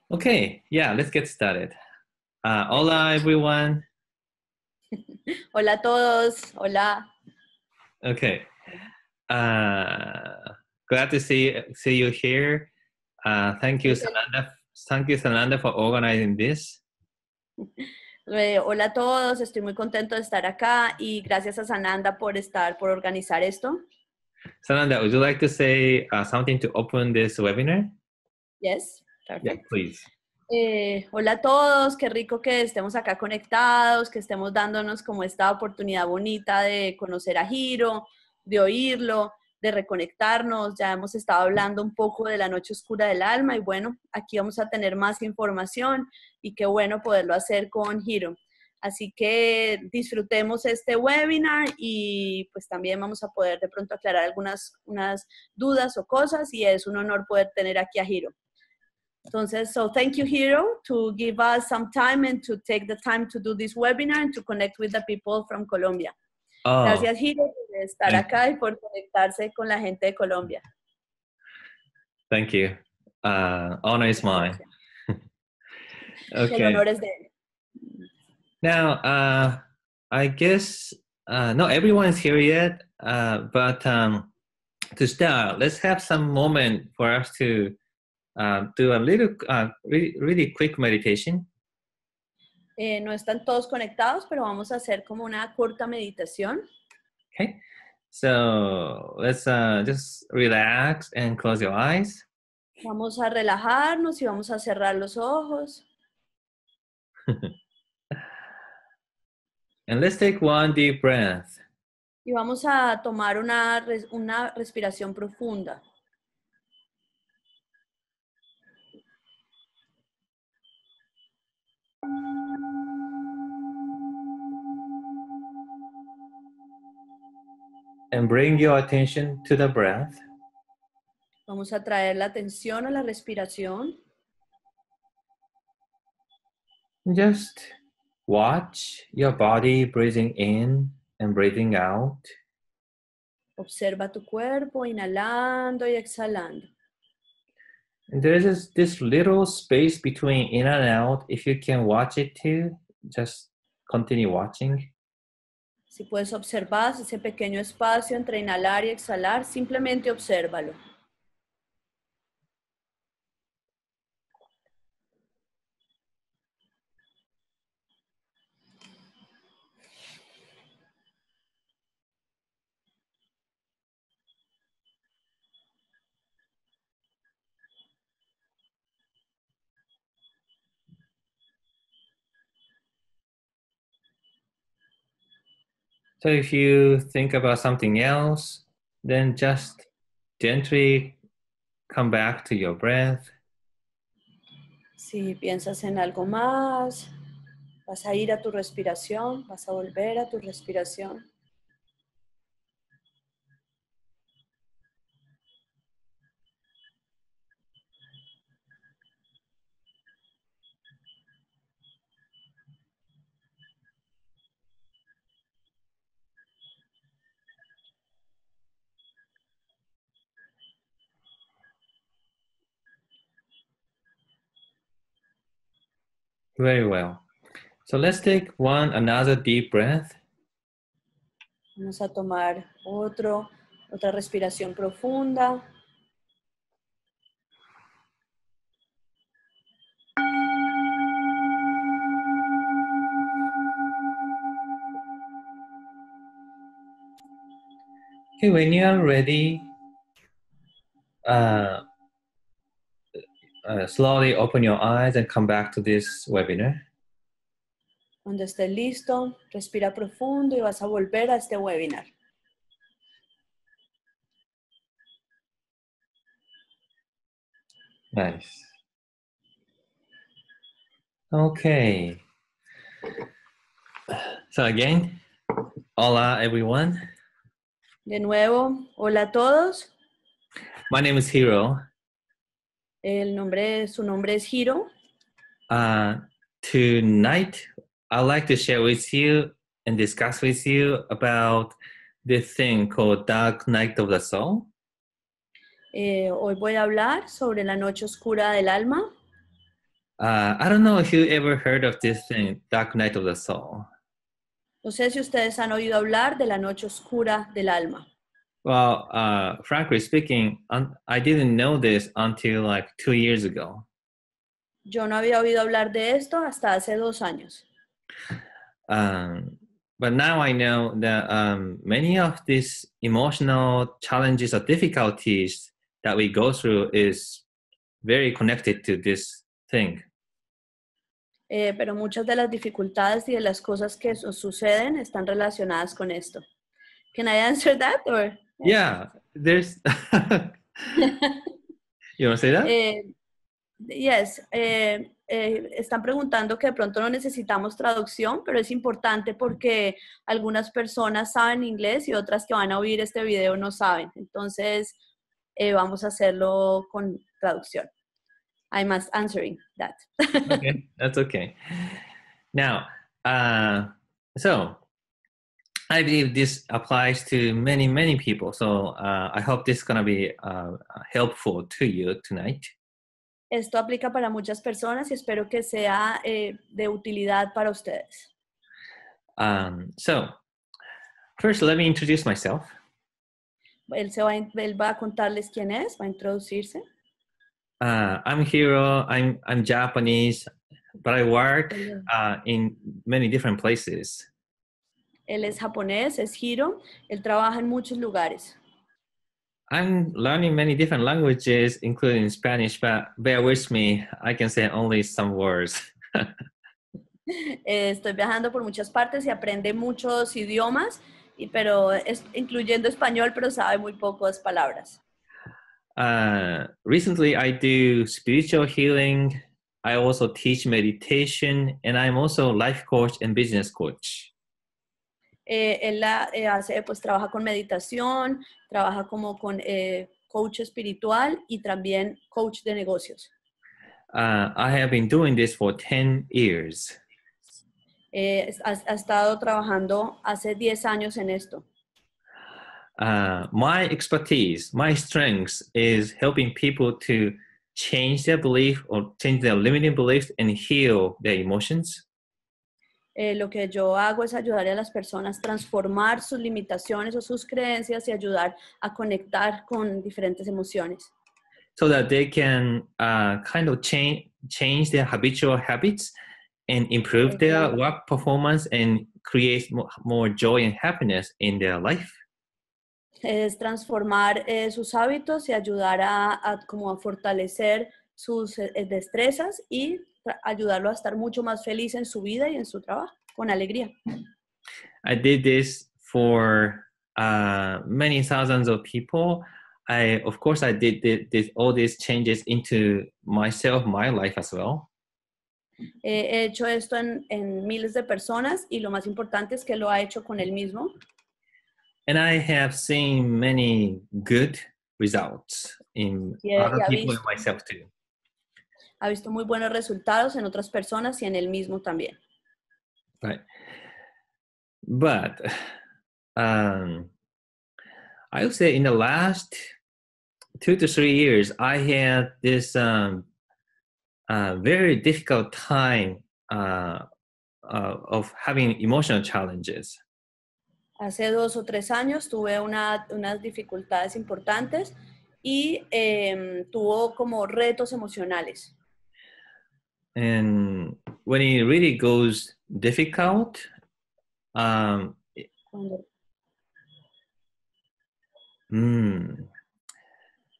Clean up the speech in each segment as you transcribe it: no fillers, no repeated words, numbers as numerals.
Okay, yeah, let's get started. Hola, everyone. Hola a todos. Hola. Okay. Glad to see you here. Thank you, Sananda. Thank you, Sananda, for organizing this. Hola a todos. Estoy muy contento de estar acá y gracias a Sananda por organizar esto. Sananda, would you like to say something to open this webinar? Yes, perfect. Yeah, please. Hola a todos, qué rico que estemos acá conectados, que estemos dándonos como esta oportunidad bonita de conocer a Hiro, de oírlo, de reconectarnos. Ya hemos estado hablando un poco de la Noche Oscura del Alma y bueno, aquí vamos a tener más información y qué bueno poderlo hacer con Hiro. Así que disfrutemos este webinar y pues también vamos a poder de pronto aclarar unas dudas o cosas y es un honor poder tener aquí a Hiro. Entonces, so thank you, Hiro, to give us some time and to take the time to do this webinar and to connect with the people from Colombia. Oh, gracias, Hiro, por estar acá y por conectarse con la gente de Colombia. Thank you. Honor is mine. Okay. El honor es de él. Now, I guess not everyone is here yet, but to start, let's have some moment for us to do a little, really quick meditation. No están todos conectados, pero vamos a hacer como una corta meditación. Okay, so let's just relax and close your eyes. Vamos a relajarnos y vamos a cerrar los ojos. And let's take one deep breath. Y vamos a tomar una respiración profunda. And bring your attention to the breath. Vamos a traer la atención a la respiración. Just watch your body breathing in and breathing out. Observa tu cuerpo inhalando y exhalando. And there is this little space between in and out. If you can watch it too, just continue watching. Si puedes observar ese pequeño espacio entre inhalar y exhalar, simplemente obsérvalo. So if you think about something else, then just gently come back to your breath. Si piensas en algo más, vas a ir a tu respiración, vas a volver a tu respiración. Very well. So let's take another deep breath. Vamos a tomar otra respiración profunda. Okay, when you are ready, slowly open your eyes and come back to this webinar. Cuando estés listo, respira profundo y vas a volver a este webinar. Nice. Okay. So again, hola everyone. De nuevo, hola a todos. My name is Hiro. Su nombre es Hiro. Tonight, I'd like to share with you and discuss with you about this thing called Dark Night of the Soul. Hoy voy a hablar sobre la Noche Oscura del Alma. I don't know if you ever heard of this thing, Dark Night of the Soul. No sé si ustedes han oído hablar de la Noche Oscura del Alma. Well, frankly speaking, I didn't know this until like 2 years ago. Yo no había oído hablar de esto hasta hace 2 años. But now I know that many of these emotional challenges or difficulties that we go through is very connected to this thing. Pero muchas de las dificultades y de las cosas que suceden están relacionadas con esto. Can I answer that? Or? Yeah, there's... You want to say that? Yes. Están preguntando que de pronto no necesitamos traducción, pero es importante porque algunas personas saben inglés y otras que van a oír este video no saben. Entonces, vamos a hacerlo con traducción. I'm answering that. Okay, that's okay. Now, so I believe this applies to many, many people. So I hope this is going to be helpful to you tonight. Esto aplica para muchas personas y espero que sea de utilidad para ustedes. So first, let me introduce myself. Él va a contarles quién es, va a introducirse. I'm Hiro. I'm Japanese, but I work in many different places. Él es japonés, es Hiro. Él trabaja en muchos lugares. I'm learning many different languages, including Spanish, but bear with me, I can say only some words. Estoy viajando por muchas partes y aprende muchos idiomas, pero incluyendo español, pero sabe muy pocas palabras. Recently, I do spiritual healing. I also teach meditation, and I'm also life coach and business coach. Él pues trabaja con meditación, trabaja como con coach espiritual y también coach de negocios. I have been doing this for 10 years. Ha estado trabajando hace 10 años en esto. My expertise, my strength is helping people to change their belief or change their limiting beliefs and heal their emotions. Lo que yo hago es ayudar a las personas a transformar sus limitaciones o sus creencias y ayudar a conectar con diferentes emociones. So that they can kind of change their habitual habits and improve their work performance and create more joy and happiness in their life. Es transformar sus hábitos y ayudar como a fortalecer sus destrezas y ayudarlo a estar mucho más feliz en su vida y en su trabajo, con alegría. I did this for many thousands of people. Of course, I did all these changes into myself, my life as well. He hecho esto en miles de personas y lo más importante es que lo ha hecho con él mismo. And I have seen many good results in other people and myself too. Ha visto muy buenos resultados en otras personas y en él mismo también. Right. But I would say in the last 2 to 3 years, I had this very difficult time of having emotional challenges. Hace 2 o 3 años tuve unas dificultades importantes y tuvo como retos emocionales. And when it really goes difficult,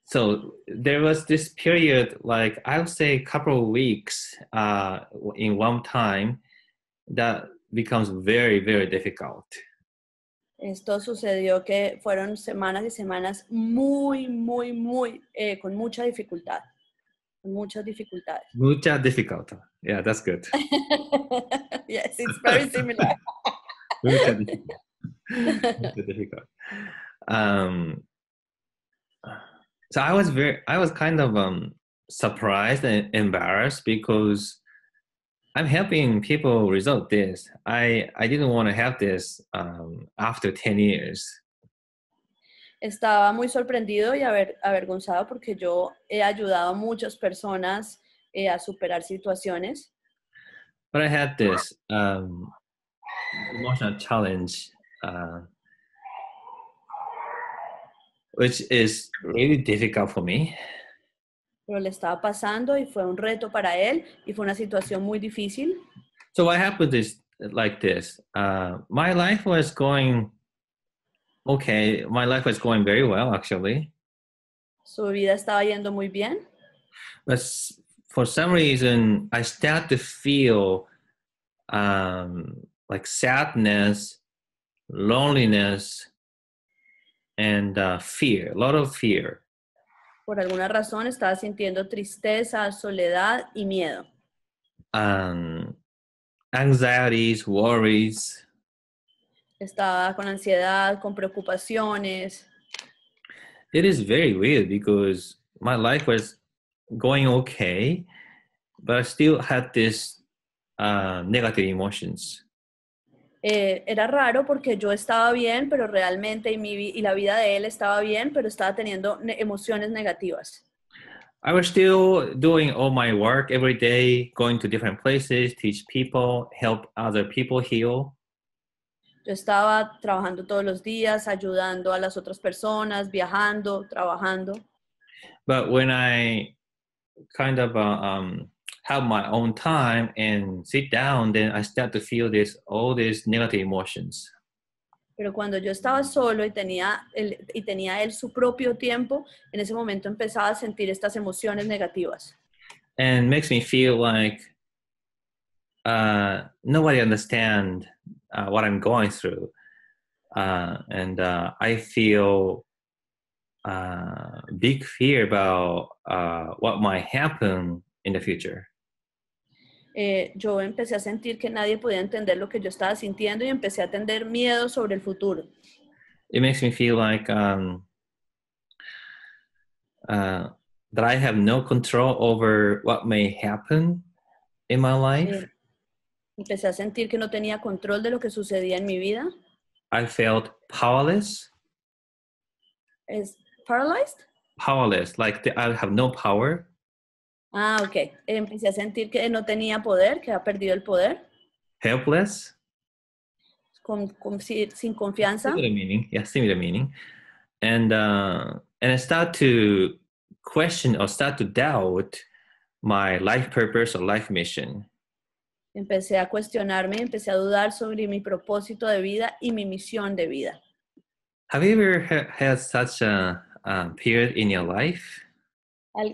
so there was this period, like I would say a couple of weeks in one time that becomes very, very difficult. Esto sucedió que fueron semanas y semanas muy, con mucha dificultad. Muchas dificultades. Mucha dificultad. Yeah, that's good. Yes, it's very similar. Mucha dificultad. Mucha dificultad. So I was kind of surprised and embarrassed because I'm helping people resolve this. I didn't want to have this after 10 years. Estaba muy sorprendido y avergonzado porque yo he ayudado a muchas personas a superar situaciones, But I had this emotional challenge, which is really difficult for me. pero le estaba pasando y fue un reto para él y fue una situación muy difícil. So what happened is like this. My life was going okay. My life was going very well, actually. Su vida estaba yendo muy bien, But for some reason, I start to feel like sadness, loneliness, and fear, a lot of fear. por alguna razón estaba sintiendo tristeza, soledad y miedo. Um, Anxieties, worries. Estaba con ansiedad, con preocupaciones. It is very weird because my life was going okay, but I still had this negative emotions. Era raro porque yo estaba bien, pero realmente y la vida de él estaba bien, pero estaba teniendo emociones negativas. I was still doing all my work every day, going to different places, teach people, help other people heal. Yo estaba trabajando todos los días, ayudando a las otras personas, viajando, trabajando. But when I kind of have my own time and sit down, then I start to feel all these negative emotions. Pero cuando yo estaba solo y tenía él su propio tiempo, en ese momento empezaba a sentir estas emociones negativas. And makes me feel like nobody understand what I'm going through. And I feel big fear about what might happen in the future. Yo empecé a sentir que nadie podía entender lo que yo estaba sintiendo y empecé a tener miedo sobre el futuro. It makes me feel like that I have no control over what may happen in my life. Empecé a sentir que no tenía control de lo que sucedía en mi vida. I felt powerless. ¿Es paralyzed? Powerless, like I have no power. Ah, ok. Empecé a sentir que no tenía poder, que había perdido el poder. Helpless. Sin confianza. Similar meaning. Yeah, similar meaning. And I start to question or start to doubt my life purpose or life mission. Empecé a cuestionarme, empecé a dudar sobre mi propósito de vida y mi misión de vida. Have you ever had such a period in your life?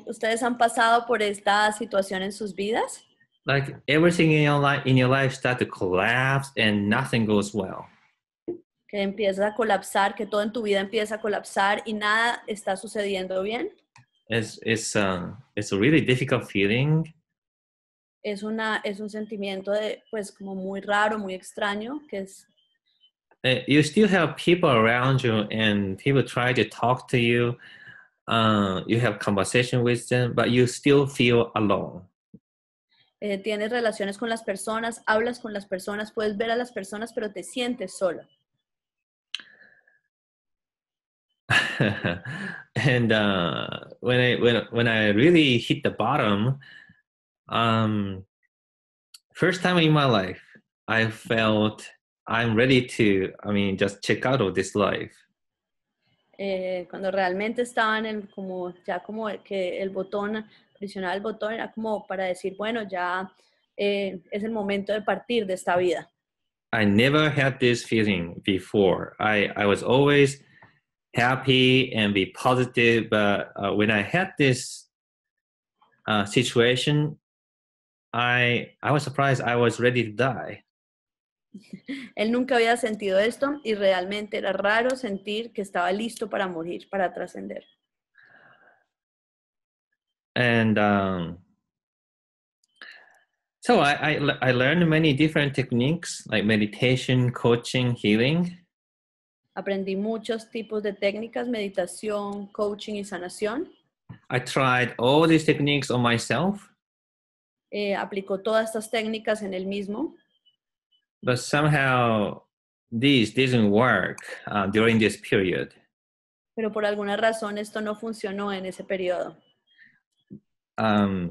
¿Ustedes han pasado por esta situación en sus vidas? Like everything in your life start to collapse and nothing goes well. Que empieza a colapsar, que todo en tu vida empieza a colapsar y nada está sucediendo bien. It's a really difficult feeling. Es un sentimiento de, pues, como muy raro, muy extraño, que es... You still have people around you and people try to talk to you. You have conversation with them, but you still feel alone. Tienes relaciones con las personas, hablas con las personas, puedes ver a las personas, pero te sientes solo. And when I really hit the bottom, first time in my life, I felt I'm ready to, just check out of this life. Cuando realmente estaba como que el botón, presionar el botón era como para decir, bueno, ya es el momento de partir de esta vida. I never had this feeling before. I was always happy and be positive, but when I had this situation, I was surprised I was ready to die. Él nunca había sentido esto y realmente era raro sentir que estaba listo para morir, para trascender. And so I learned many different techniques like meditation, coaching, healing. Aprendí muchos tipos de técnicas, meditación, coaching y sanación. I tried all these techniques on myself. Aplicó todas estas técnicas en él mismo. But somehow these didn't work during this period. pero por alguna razón esto no funcionó en ese periodo.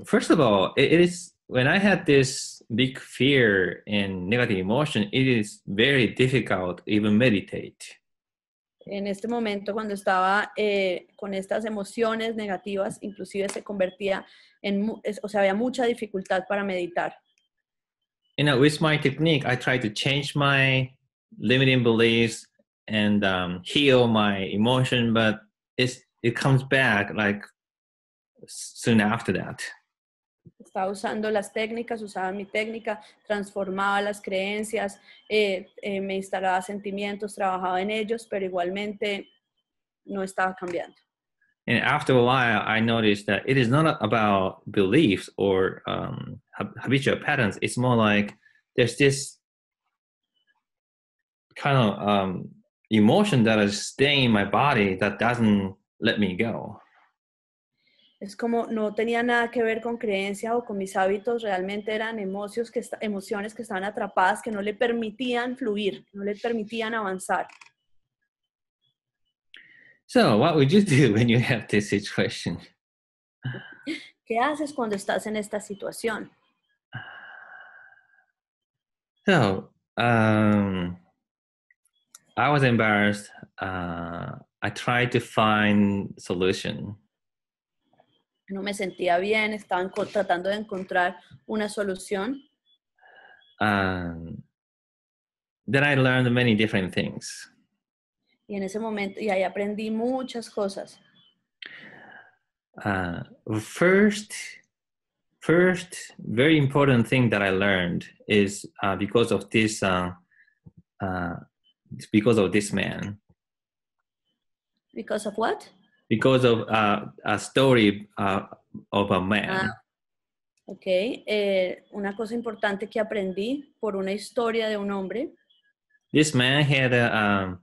First of all, it is when I had this big fear and negative emotion, it is very difficult to even meditate. En este momento, cuando estaba con estas emociones negativas, inclusive se convertía o sea, había mucha dificultad para meditar. You know, with my technique, I try to change my limiting beliefs and heal my emotion, but it comes back like soon after that. Estaba usando las técnicas, usaba mi técnica, transformaba las creencias, me instalaba sentimientos, trabajaba en ellos, pero igualmente no estaba cambiando. And after a while, I noticed that it is not about beliefs or habitual patterns. It's more like there's this kind of emotion that is staying in my body that doesn't let me go. Es como no tenía nada que ver con creencia o con mis hábitos, realmente eran emociones que estaban atrapadas, que no le permitían fluir, no le permitían avanzar. So what would you do when you have this situation? ¿Qué haces cuando estás en esta situación? So I was embarrassed. I tried to find solution. No me sentía bien, estaba tratando de encontrar una solución. Then I learned many different things. Y en ese momento, y ahí aprendí muchas cosas. First, very important thing that I learned is because of this man. Because of what? Because of a story of a man. Ok, una cosa importante que aprendí por una historia de un hombre. This man had a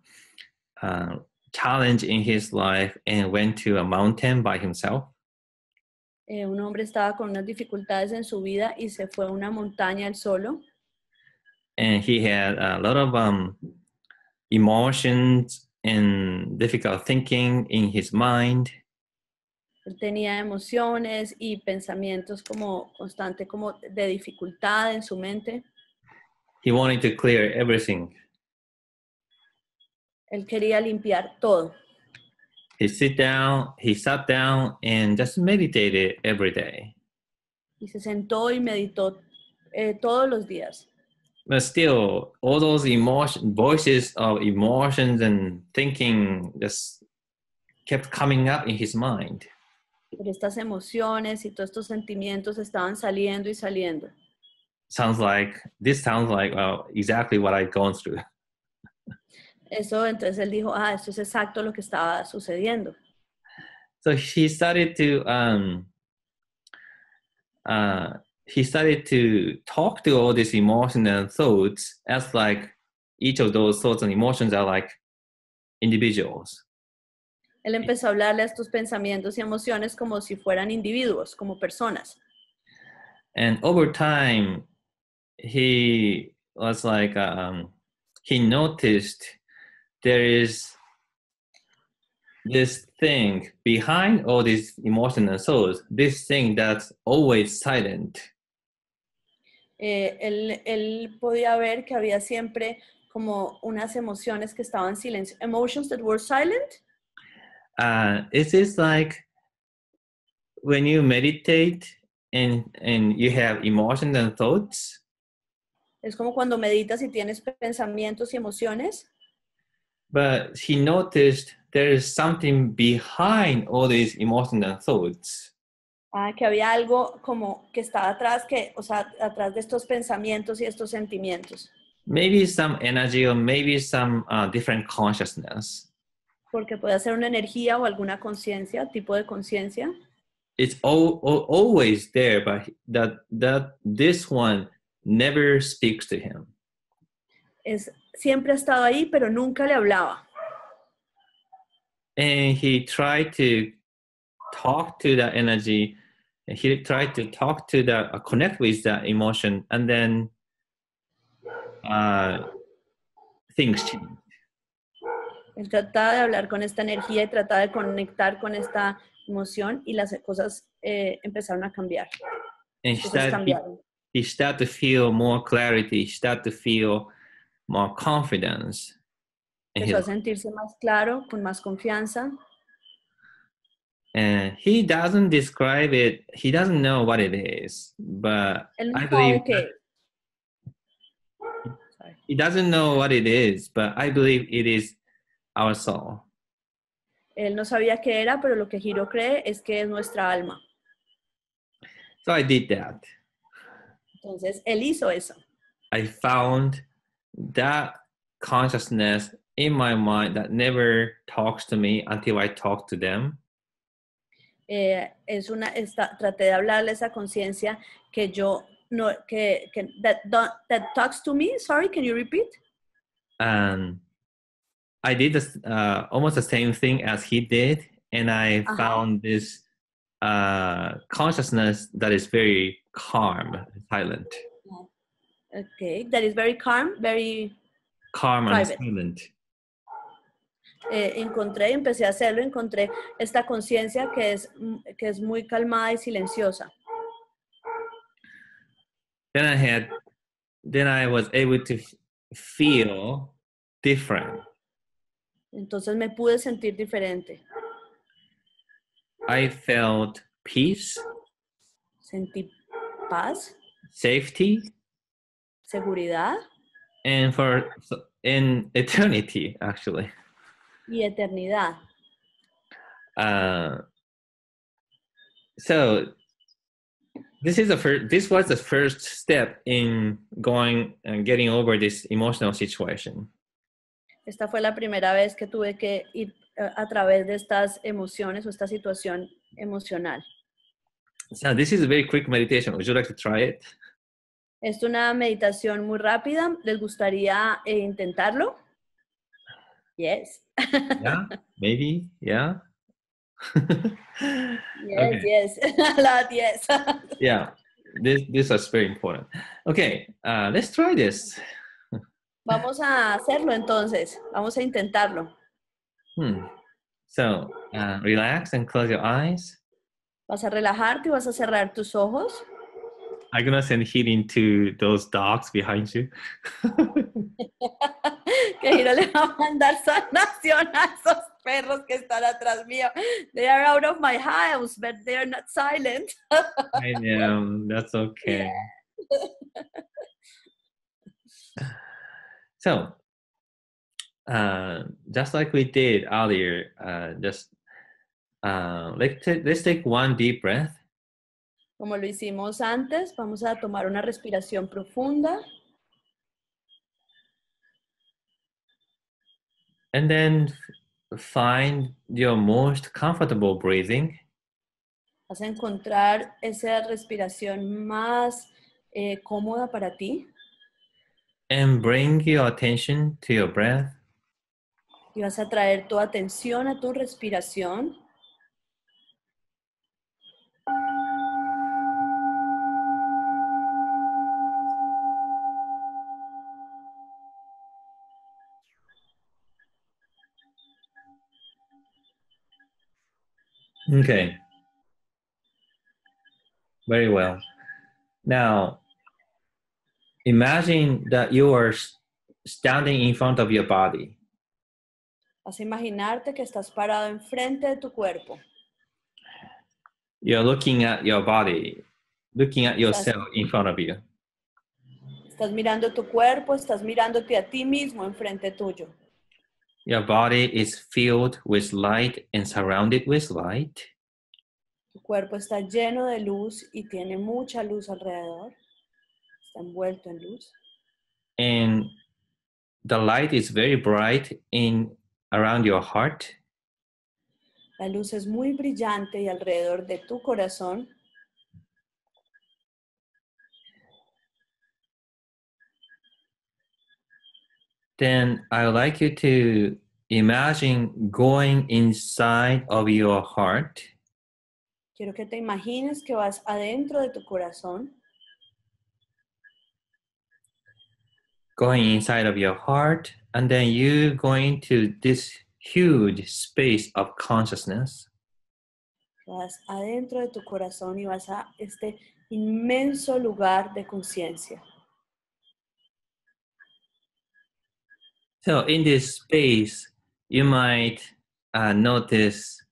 challenge in his life and went to a mountain by himself. Un hombre estaba con unas dificultades en su vida y se fue a una montaña él solo. And he had a lot of emotions and difficult thinking in his mind. Él tenía emociones y pensamientos como constante, como de dificultad en su mente. He wanted to clear everything. Él quería limpiar todo. He sat down and just meditated every day. Y se sentó y meditó todos los días. But still, all those voices of emotions and thinking just kept coming up in his mind. Pero estas emociones y todos estos sentimientos estaban saliendo y saliendo. This sounds like exactly what I've gone through. Eso, entonces él dijo, esto es exacto lo que estaba sucediendo. So he started to talk to all these emotions and thoughts as like each of those thoughts and emotions are like individuals. Él empezó a hablarle a estos pensamientos y emociones como si fueran individuos, como personas. And over time, he was like, he noticed there is this thing behind all these emotions and thoughts, this thing that's always silent. Él podía ver que había siempre como unas emociones que estaban en silencio. Emotions that were silent. It is like when you meditate and you have emotions and thoughts. Es como cuando meditas y tienes pensamientos y emociones. But he noticed there is something behind all these emotions and thoughts. Que había algo como que estaba atrás, o sea, atrás de estos pensamientos y estos sentimientos. Maybe some energy or maybe some different consciousness. Porque puede ser una energía o alguna conciencia, tipo de conciencia. It's always there, but that this one never speaks to him. Siempre ha estado ahí, pero nunca le hablaba. And he tried to talk to that energy. He tried to talk to that, connect with that emotion, and then things changed. Él trataba de hablar con esta energía y trataba de conectar con esta emoción y las cosas empezaron a cambiar. And Las cosas cambiaron. he started to feel more clarity, he started to feel more confidence in his Empezó a life. sentirse más claro, con más confianza. And he doesn't describe it, he doesn't know what it is, but Él no I believe sabe que, he doesn't know what it is, but I believe it is our soul. él no sabía qué era, pero lo que Hiro cree es que es nuestra alma. So I did that. Entonces, él hizo eso. I found that consciousness in my mind that never talks to me until I talk to them. Traté de hablarle a esa conciencia que yo no, that talks to me. Sorry, can you repeat? And I did this, almost the same thing as he did, and I found this consciousness that is very calm, silent. Okay, that is very calm, very Calm private. and silent. Empecé a hacerlo, encontré esta conciencia que es muy calmada y silenciosa. Then I was able to feel different. Entonces me pude sentir diferente. I felt peace, Sentí paz, safety, seguridad and in eternity, actually. y eternidad. So this was the first step in going and getting over this emotional situation. Esta fue la primera vez que tuve que ir a través de estas emociones o esta situación emocional. So this is a very quick meditation. Would you like to try it? Es una meditación muy rápida. ¿Les gustaría intentarlo? Yes. Yeah, maybe, yeah. Yes, Okay. yes. A lot, yes. Yeah, this is very important. Okay, let's try this. Vamos a hacerlo entonces. Vamos a intentarlo. So, relax and close your eyes. Vas a relajarte y vas a cerrar tus ojos. I'm gonna send healing to those dogs behind you. Que Hiro le va a mandar sanación a esos perros que están atrás mío. They are out of my house, but they are not silent. I know, that's okay. Yeah. So, just like we did earlier, let's take one deep breath. Como lo hicimos antes, vamos a tomar una respiración profunda. And then find your most comfortable breathing. Vas a encontrar esa respiración más cómoda para ti. And bring your attention to your breath. Y vas a traer tu atención a tu respiración. Okay. Very well. Now, imagine that you are standing in front of your body. Vas a imaginarte que estás parado enfrente de tu cuerpo. You're looking at your body, looking at yourself in front of you. Estás mirando tu cuerpo, estás mirándote a ti mismo enfrente tuyo. Your body is filled with light and surrounded with light. Tu cuerpo está lleno de luz y tiene mucha luz alrededor. Está envuelto en luz. And the light is very bright around your heart. La luz es muy brillante y alrededor de tu corazón. Then I would like you to imagine going inside of your heart. Quiero que te imagines que vas adentro de tu corazón. Going inside of your heart, and then you going to this huge space of consciousness. Vas adentro de tu corazón y vas a este inmenso lugar de conciencia. So in this space, you might notice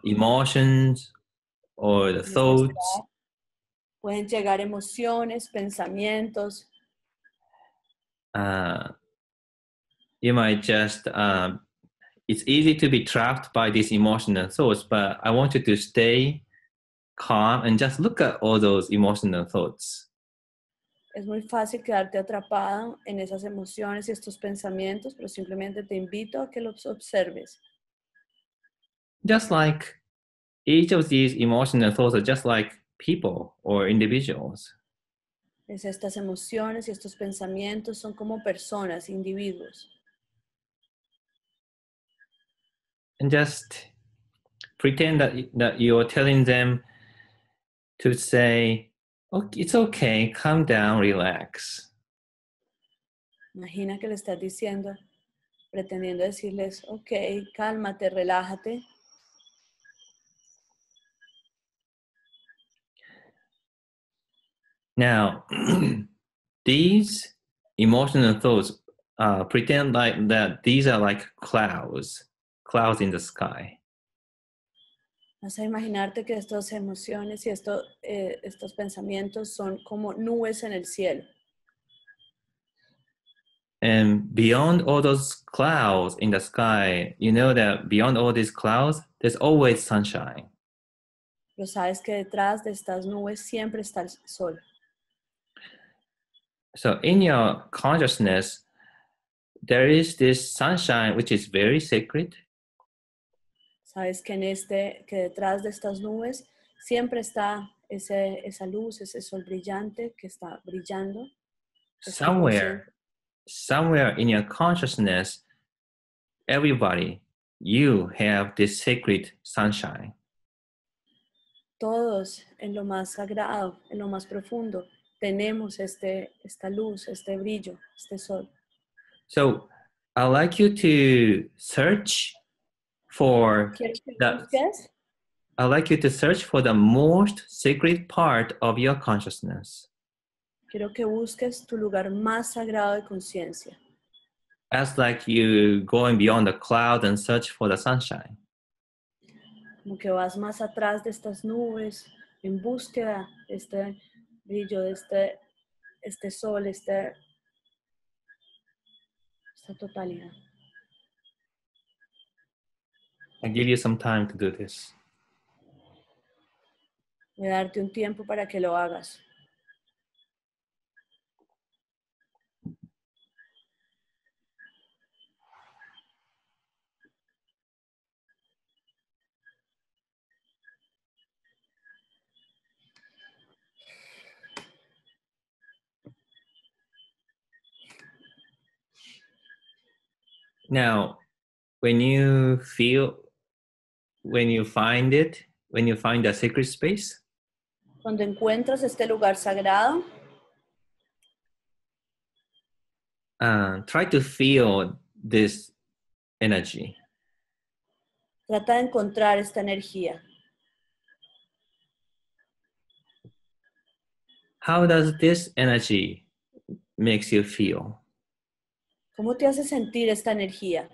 emotions or the En ese thoughts. lugar pueden llegar emociones, pensamientos. You might just, it's easy to be trapped by these emotional thoughts, but I want you to stay calm and just look at all those emotional thoughts. Es muy fácil quedarte atrapado en esas emociones y estos pensamientos, pero simplemente te invito a que los observes. Just like each of these emotional thoughts are just like people or individuals. Estas emociones y estos pensamientos son como personas, individuos. And just pretend that you're telling them to say, okay, it's okay, calm down, relax. Imagina que le estás diciendo, pretendiendo decirles, ok, cálmate, relájate. Now, these emotional thoughts, pretend like that these are like clouds in the sky. Vas a imaginarte que estas emociones y estos pensamientos son como nubes en el cielo. And beyond all those clouds in the sky, you know that beyond all these clouds, there's always sunshine. Pero sabes que detrás de estas nubes siempre está el sol. So in your consciousness, there is this sunshine which is very sacred. Sabes que que detrás de estas nubes siempre está esa luz, ese sol brillante que está brillando. Somewhere in your consciousness, everybody, you have this sacred sunshine. Todos en lo más sagrado, en lo más profundo, tenemos esta luz, este brillo, este sol. So I'd like you to search for Quiero que the, busques, I'd like you to search for the most sacred part of your consciousness. quiero que busques tu lugar más sagrado de conciencia. As like you going beyond the cloud and search for the sunshine. Como que vas más atrás de estas nubes en búsqueda de este brillo, de este sol, esta totalidad. I give you some time to do this. Voy a darte un tiempo para que lo hagas. Now, when you find the sacred space, Cuando encuentras este lugar sagrado, try to feel this energy. trata de encontrar esta energía. How does this energy makes you feel? ¿Cómo te hace sentir esta energía?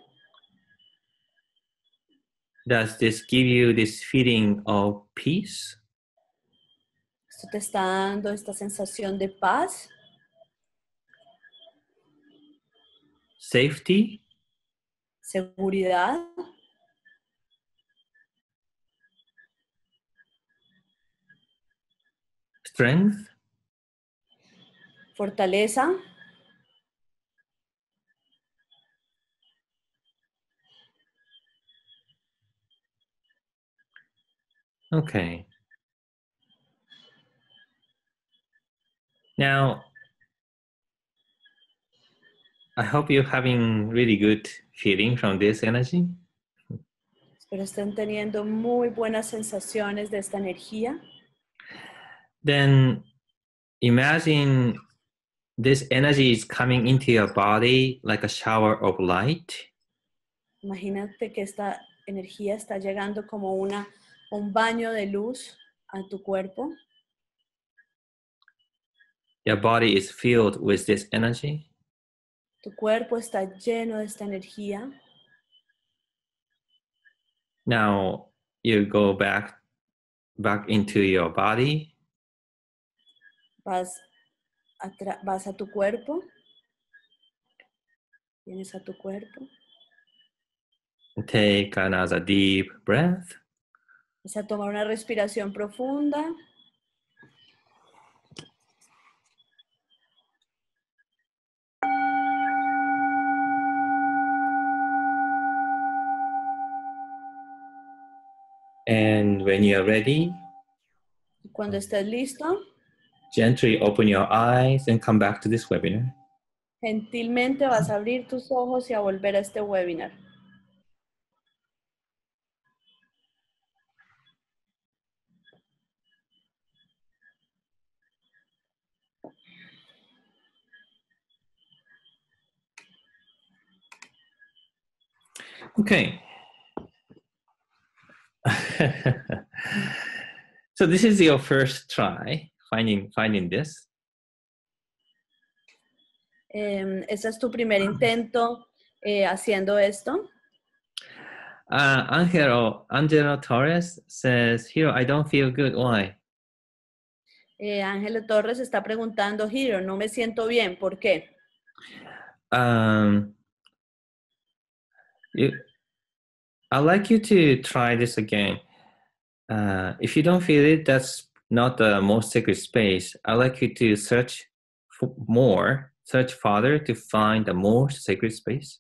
Does this give you this feeling of peace? ¿Esto te está dando esta sensación de paz, Safety? seguridad, Strength? fortaleza? Okay. Now, I hope you're having really good feeling from this energy. Espero estén teniendo muy buenas sensaciones de esta energía. Then imagine this energy is coming into your body like a shower of light. Imagínate que esta energía está llegando como un baño de luz a tu cuerpo. Your body is filled with this energy. Tu cuerpo está lleno de esta energía. Now you go back into your body. Vas a tu cuerpo. Vienes a tu cuerpo. Take another deep breath. Vas a tomar una respiración profunda. And when you're ready, Cuando estés listo, gently open your eyes and come back to this webinar. gentilmente vas a abrir tus ojos y a volver a este webinar. Okay. So this is your first try finding this. Este es tu primer intento haciendo esto. Angelo Torres says, Hiro, I don't feel good. Why? Ángelo Torres está preguntando, Hiro, no me siento bien, ¿por qué? I'd like you to try this again. If you don't feel it, that's not the most sacred space. I'd like you to search farther to find the most sacred space.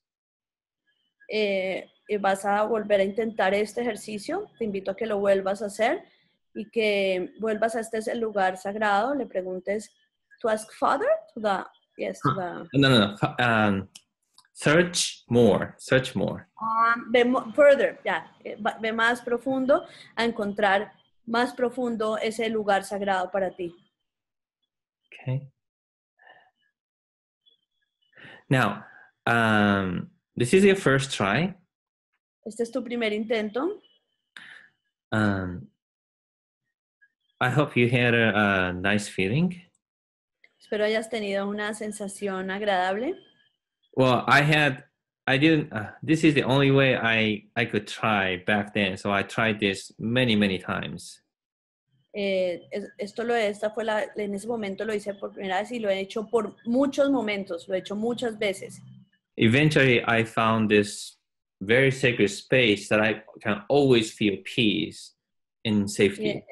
Vas a volver a intentar este ejercicio. Te invito a que lo vuelvas a hacer y que vuelvas a este lugar sagrado. Le preguntes, to ask Father? No. Search more. Further, ve más profundo a encontrar más profundo ese lugar sagrado para ti. Okay. Now, this is your first try. Este es tu primer intento. I hope you had a nice feeling. Espero hayas tenido una sensación agradable. Well, this is the only way I could try back then. So I tried this many times. En ese momento lo hice por primera vez y lo he hecho por muchos momentos, lo he hecho muchas veces. Eventually, I found this very sacred space that I can always feel peace and safety.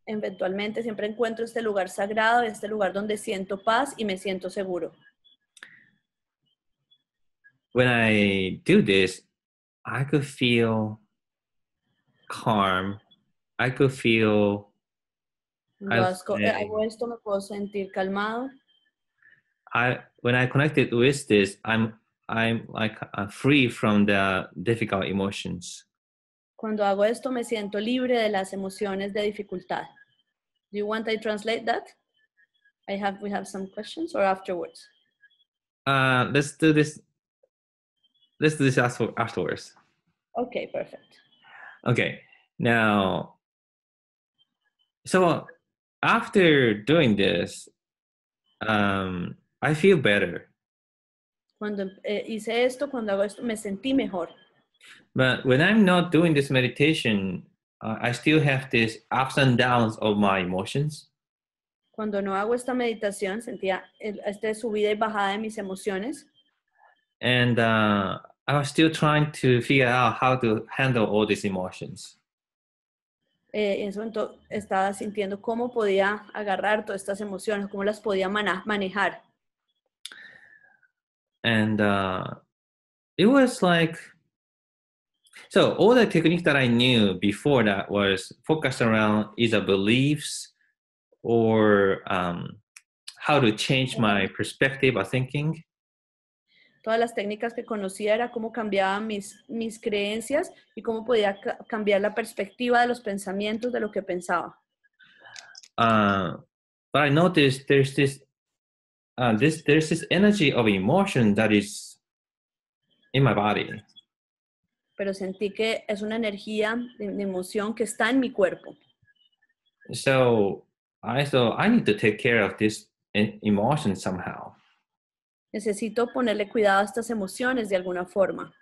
Eventualmente siempre encuentro este lugar sagrado, este lugar donde siento paz y me siento seguro. When I do this, I could feel calm. I could feel. Cuando hago esto me puedo sentir calmado. When I connected with this, I'm like free from the difficult emotions. Cuando hago esto me siento libre de las emociones de dificultad. Do you want I translate that? We have some questions or afterwards? Let's do this afterwards. Okay, perfect. Okay, now, so after doing this, I feel better. Cuando hago esto, me sentí mejor. But when I'm not doing this meditation, I still have these ups and downs of my emotions. Cuando no hago esta meditación, sentía subida y bajada de mis emociones. And I was still trying to figure out how to handle all these emotions. En ese momento estaba sintiendo cómo podía agarrar todas estas emociones, cómo las podía manejar. And it was like, so all the techniques that I knew before that was focused around either beliefs or how to change my perspective or thinking. Todas las técnicas que conocía era cómo cambiaba mis creencias y cómo podía cambiar la perspectiva de los pensamientos de lo que pensaba. But I noticed there's this energy of emotion that is in my body. pero sentí que es una energía de emoción que está en mi cuerpo. So I thought I need to take care of this emotion somehow. Necesito ponerle cuidado a estas emociones de alguna forma.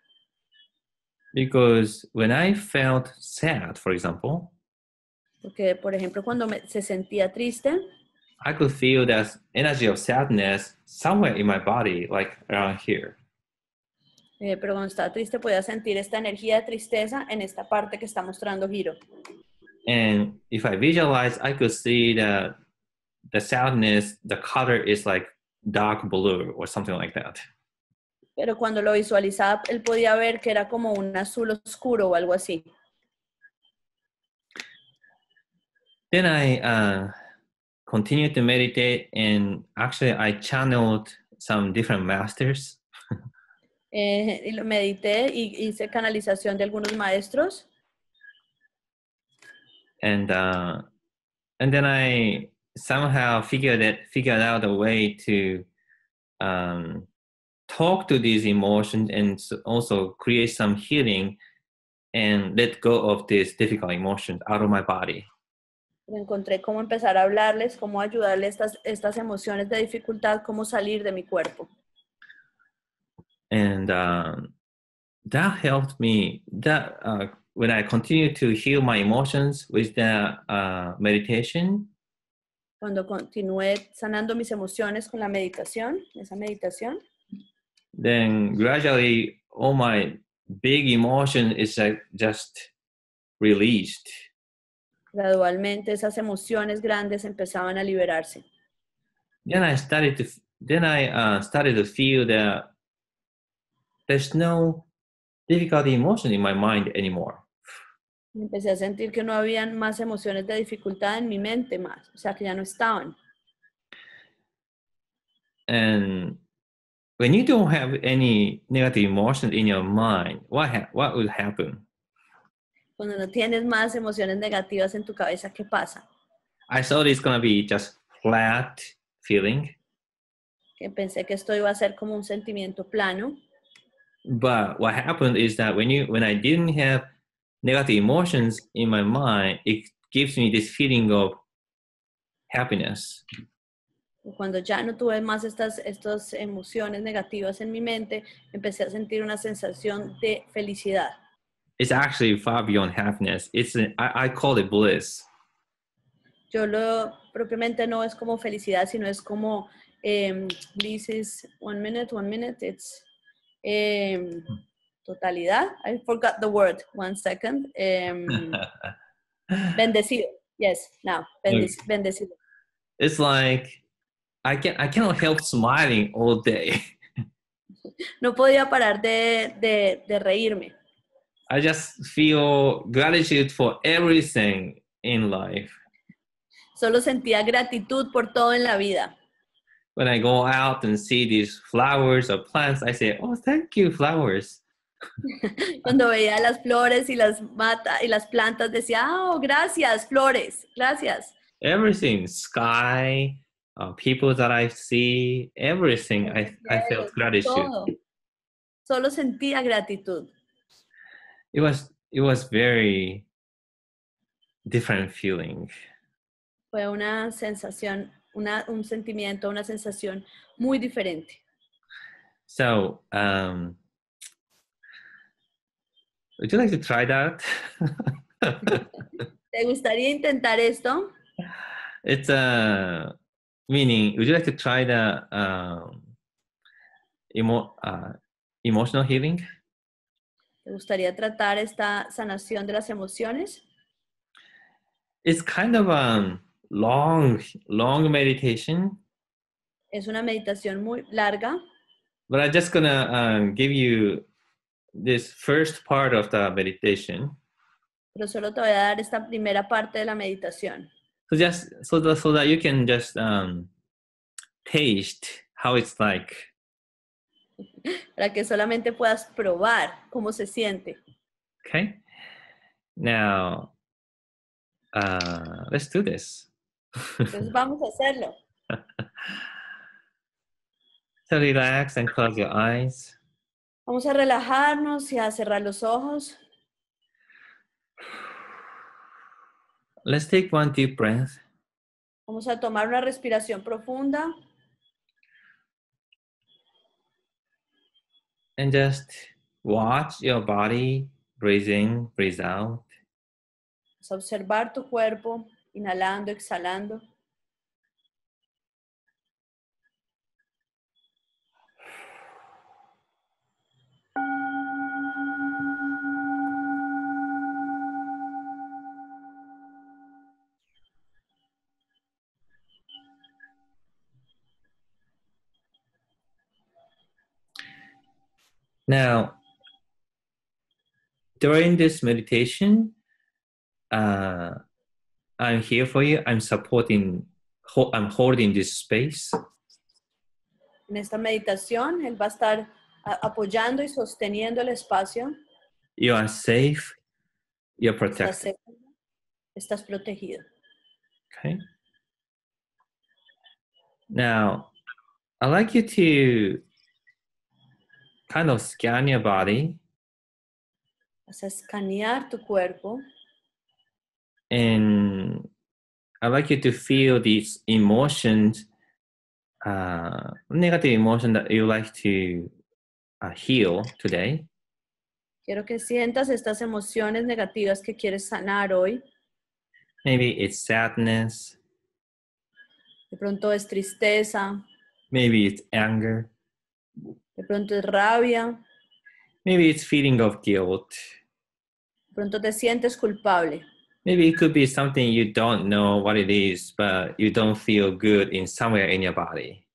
Because when I felt sad, for example, Porque, por ejemplo, cuando se sentía triste, I could feel that energy of sadness somewhere in my body, like around here. pero cuando estaba triste podía sentir esta energía de tristeza en esta parte que está mostrando Hiro. And if I visualize, I could see that the sadness, the color is like dark blue or something like that. Pero cuando lo visualizaba, él podía ver que era como un azul oscuro o algo así. Then I continued to meditate, and actually I channeled some different masters. Y lo medité y hice canalización de algunos maestros. And then I somehow figured out a way to talk to these emotions and also create some healing and let go of these difficult emotions out of my body. Encontré cómo empezar a hablarles, cómo ayudarles estas emociones de dificultad, cómo salir de mi cuerpo. And that helped me. When I continued to heal my emotions with the meditation, Cuando continué sanando mis emociones con la meditación, esa meditación, then gradually all my big emotion is just released. gradualmente esas emociones grandes empezaban a liberarse. Then I started to feel that there's no difficult emotion in my mind anymore. Empecé a sentir que no habían más emociones de dificultad en mi mente más, o sea, que ya no estaban. And when you don't have any negative emotion in your mind, what will happen? Cuando no tienes más emociones negativas en tu cabeza, ¿qué pasa? I thought it's gonna be just flat feeling, Que pensé que esto iba a ser como un sentimiento plano, but what happened is that when I didn't have negative emotions in my mind, it gives me this feeling of happiness. y cuando ya no tuve más estas emociones negativas en mi mente, empecé a sentir una sensación de felicidad. It's actually far beyond happiness. I call it bliss. Yo lo propiamente no es como felicidad, sino es como bliss is one minute, it's totalidad. I forgot the word, 1 second. Bendecido, yes, now, bendecido. It's like I cannot help smiling all day. No podía parar de reírme. I just feel gratitude for everything in life. Solo sentía gratitud por todo en la vida. When I go out and see these flowers or plants, I say, "Oh, thank you, flowers." Cuando veía las flores y las plantas, decía, oh, gracias, flores, gracias. Everything, sky, people that I see, everything, I felt gratitude. Todo. Solo sentía gratitud. It was very different feeling. Fue una sensación, un sentimiento, una sensación muy diferente. So, would you like to try that? ¿Te gustaría intentar esto? It's meaning, would you like to try the emotional healing? ¿Te gustaría tratar esta sanación de las emociones? It's kind of a long meditation. Es una meditación muy larga. But I'm just gonna give you this first part of the meditation. Pero solo te voy a dar esta primera parte de la meditación. So just so that you can just taste how it's like. Para que solamente puedas probar cómo se siente. Okay. Now, let's do this. Entonces vamos a hacerlo. So relax and close your eyes. Vamos a relajarnos y a cerrar los ojos. Let's take one deep breath. Vamos a tomar una respiración profunda. And just watch your body breathe in, breathe out. Vamos a observar tu cuerpo, inhalando, exhalando. Now, during this meditation, I'm here for you. I'm I'm holding this space. En esta meditación, él va a estar apoyando y sosteniendo el espacio. You are safe. You're Estás protected. seguro, estás protegido. Okay. Now, I'd like you to kind of scan your body. Vas a escanear tu cuerpo. And I'd like you to feel these emotions, negative emotion that you like to heal today. Quiero que sientas estas emociones negativas que quieres sanar hoy. Maybe it's sadness. De pronto es tristeza, Maybe it's anger. de pronto es rabia, Maybe it's feeling of guilt. de pronto te sientes culpable. Maybe it could be something you don't know what it is, but you don't feel good in somewhere in your body.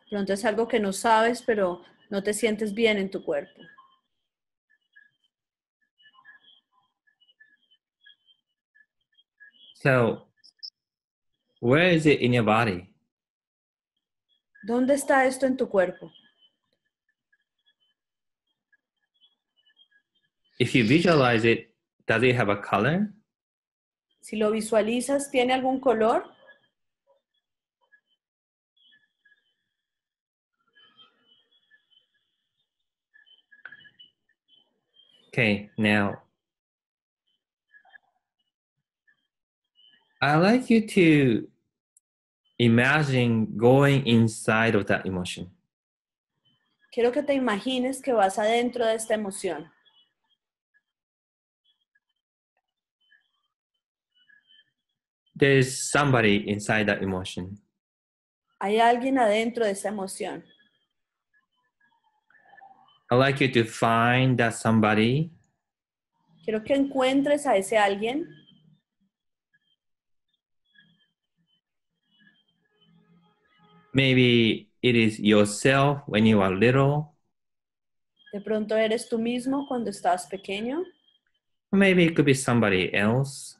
De pronto es algo que no sabes, pero no te sientes bien en tu cuerpo. So, where is it in your body? ¿Dónde está esto en tu cuerpo? If you visualize it, does it have a color? Si lo visualizas, ¿tiene algún color? Okay, now I'd like you to imagine going inside of that emotion. Quiero que te imagines que vas adentro de esta emoción. There's somebody inside that emotion. Hay alguien adentro de esta emoción. I'd like you to find that somebody. Quiero que encuentres a ese alguien. Maybe it is yourself when you are little. De pronto eres tú mismo cuando estabas pequeño. Or maybe it could be somebody else.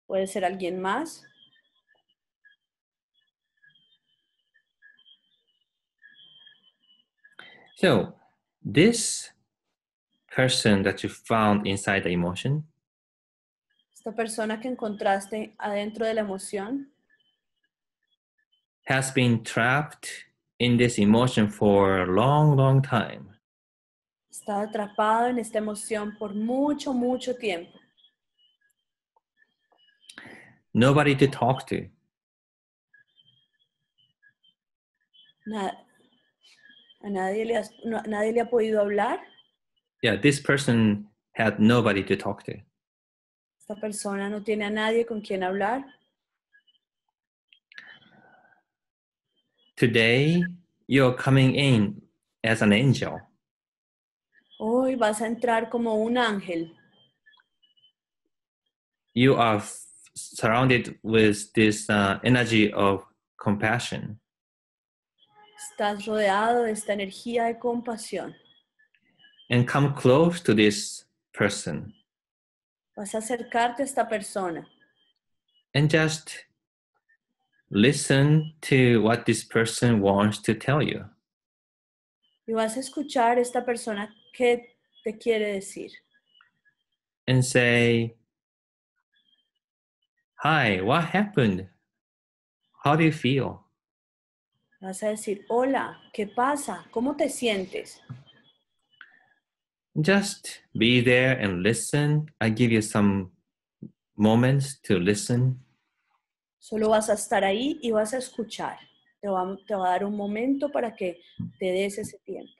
Puede ser alguien más. So this person that you found inside the emotion Esta persona que encontraste adentro de la emoción has been trapped in this emotion for a long, long time. está atrapado en esta emoción por mucho, mucho tiempo. Nobody to talk to. A nadie le ha podido hablar. Yeah, this person had nobody to talk to. Esta persona no tiene a nadie con quien hablar. Today, you're coming in as an angel. Hoy vas a entrar como un ángel. You are surrounded with this energy of compassion. Estás rodeado de esta energía de compasión. And come close to this person. Vas a acercarte a esta persona. And just listen to what this person wants to tell you. Y vas a escuchar a esta persona qué te quiere decir. And say, hi, what happened? How do you feel? Vas a decir, hola, ¿qué pasa? ¿Cómo te sientes? Just be there and listen. I give you some moments to listen. Solo vas a estar ahí y vas a escuchar. Te va a dar un momento para que te des ese tiempo.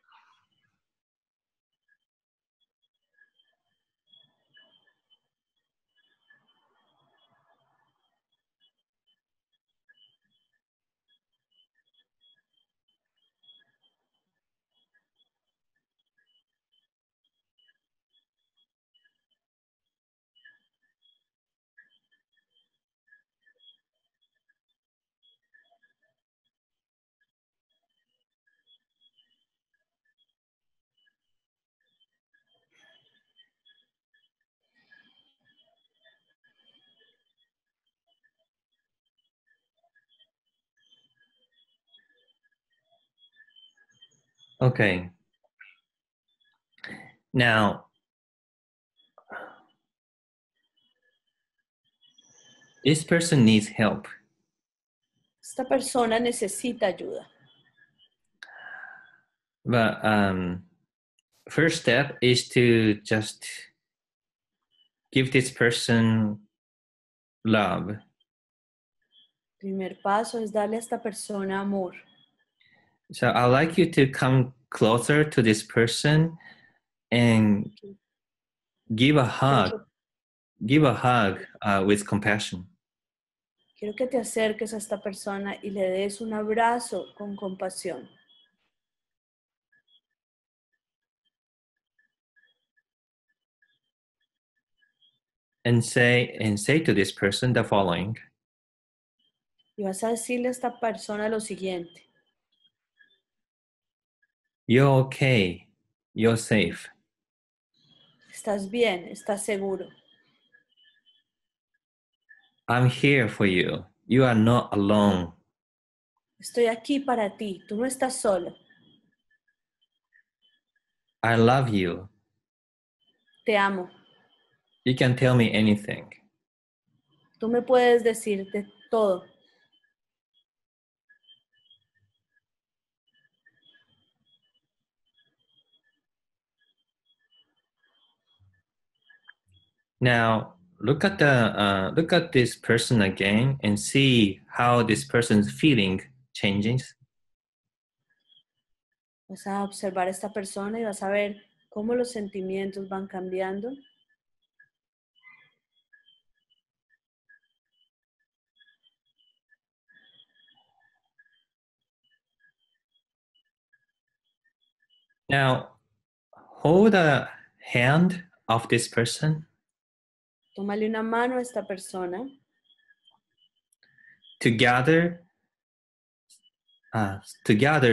Okay. Now, this person needs help. Esta persona necesita ayuda. But first step is to just give this person love. Primer paso es darle a esta persona amor. So I'd like you to come closer to this person and give a hug. Give a hug with compassion. Quiero que te acerques a esta persona y le des un abrazo con compasión. And say to this person the following. Y vas a decirle a esta persona lo siguiente. You're okay. You're safe. Estás bien, estás seguro. I'm here for you. You are not alone. Estoy aquí para ti, tú no estás solo. I love you. Te amo. You can tell me anything. Tú me puedes decir de todo. Now look at this person again and see how this person's feeling changes. Vas a observar a esta persona y vas a ver cómo los sentimientos van cambiando. Now hold the hand of this person. Tómale una mano a esta persona. Together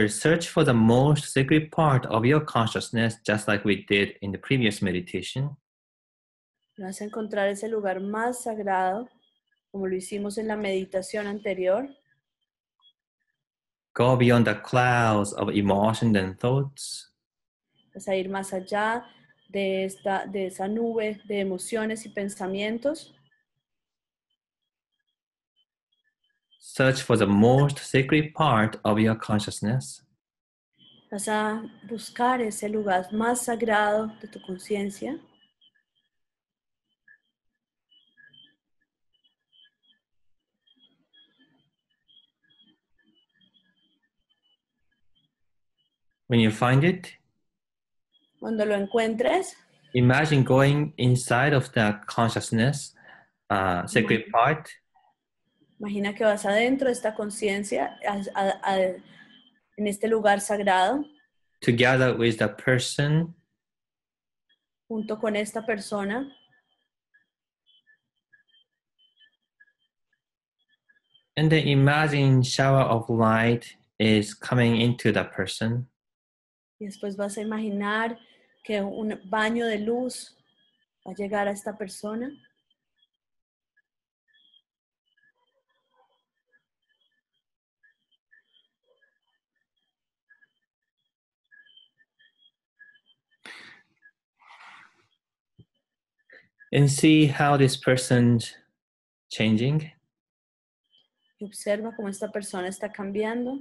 search for the most sacred part of your consciousness, just like we did in the previous meditation. Vas a encontrar ese lugar más sagrado, como lo hicimos en la meditación anterior. Go beyond the clouds of emotions and thoughts. Vas a ir más allá de esa nube de emociones y pensamientos. Search for the most sacred part of your consciousness. Vas a buscar ese lugar más sagrado de tu conciencia. When you find it, Cuando lo encuentres, imagine going inside of the consciousness, sacred part. imagina que vas adentro de esta conciencia, en este lugar sagrado, Together with the person, junto con esta persona. and then imagine shower of light is coming into the person. Y después vas a imaginar que un baño de luz va a llegar a esta persona. And see how this person's changing. Y observa cómo esta persona está cambiando.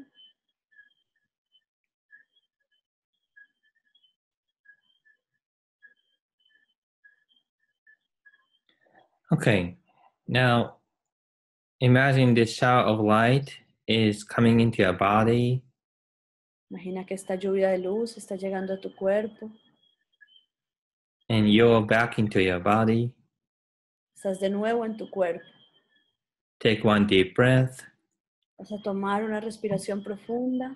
Okay, now imagine this shower of light is coming into your body, Imagina que esta lluvia de luz está llegando a tu cuerpo. and you're back into your body. Estás de nuevo en tu cuerpo. Take one deep breath. Vas a tomar una respiración profunda.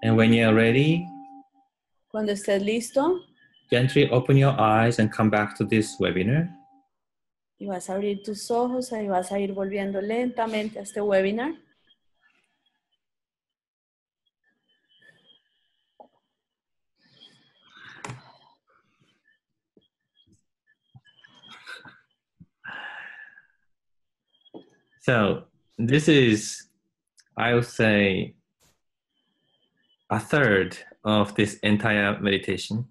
And when you're ready, Cuando estés listo, gently open your eyes and come back to this webinar. y vas a abrir tus ojos y vas a ir volviendo lentamente a este webinar. So this is, I would say, a third of this entire meditation.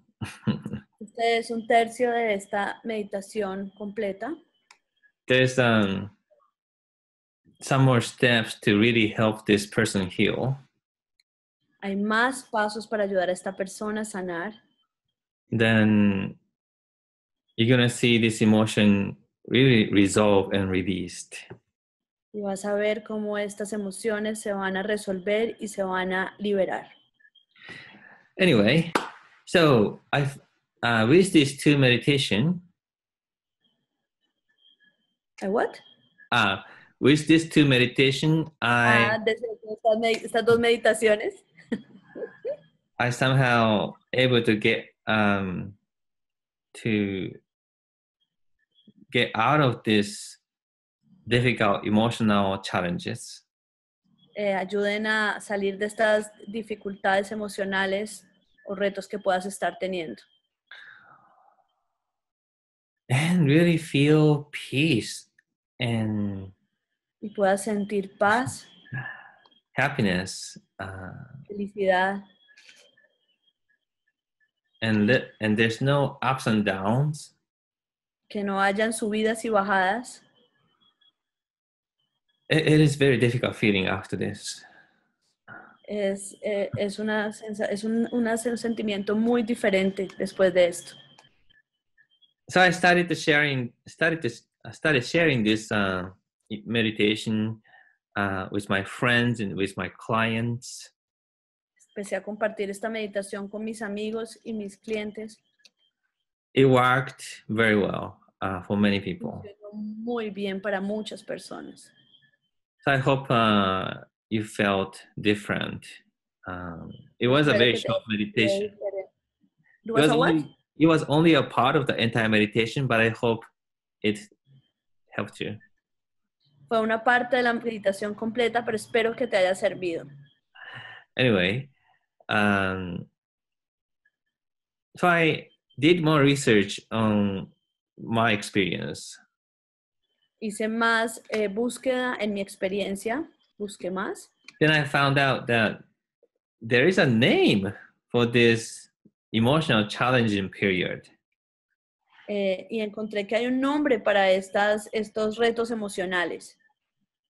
Este es un tercio de esta meditación completa. There's some more steps to really help this person heal. Hay más pasos para ayudar a esta persona a sanar. Then you're going to see this emotion really resolve and released. Y vas a ver cómo estas emociones se van a resolver y se van a liberar. Anyway, so I've with these two meditation. ¿What? With these two meditation, Estas dos meditaciones. I somehow able to get out of this difficult emotional challenges. Ayuden a salir de estas dificultades emocionales o retos que puedas estar teniendo. And really feel peace and y puedas sentir paz, happiness, felicidad, and there's no ups and downs. que no hayan subidas y bajadas. It is very difficult feeling after this. Es un sentimiento muy diferente después de esto. So I started sharing this meditation with my friends and with my clients. Empecé a compartir esta meditación con mis amigos y mis clientes. It worked very well for many people. Funcionó muy bien para muchas personas. So I hope you felt different. It was a very short meditation. It was only a part of the entire meditation, but I hope it helped you. Fue una parte de la meditación completa, pero espero que te haya servido. Anyway, so I did more research on my experience. Hice más búsqueda en mi experiencia, busqué más. Then I found out that there is a name for this emotional challenging period. Y encontré que hay un nombre para estos retos emocionales.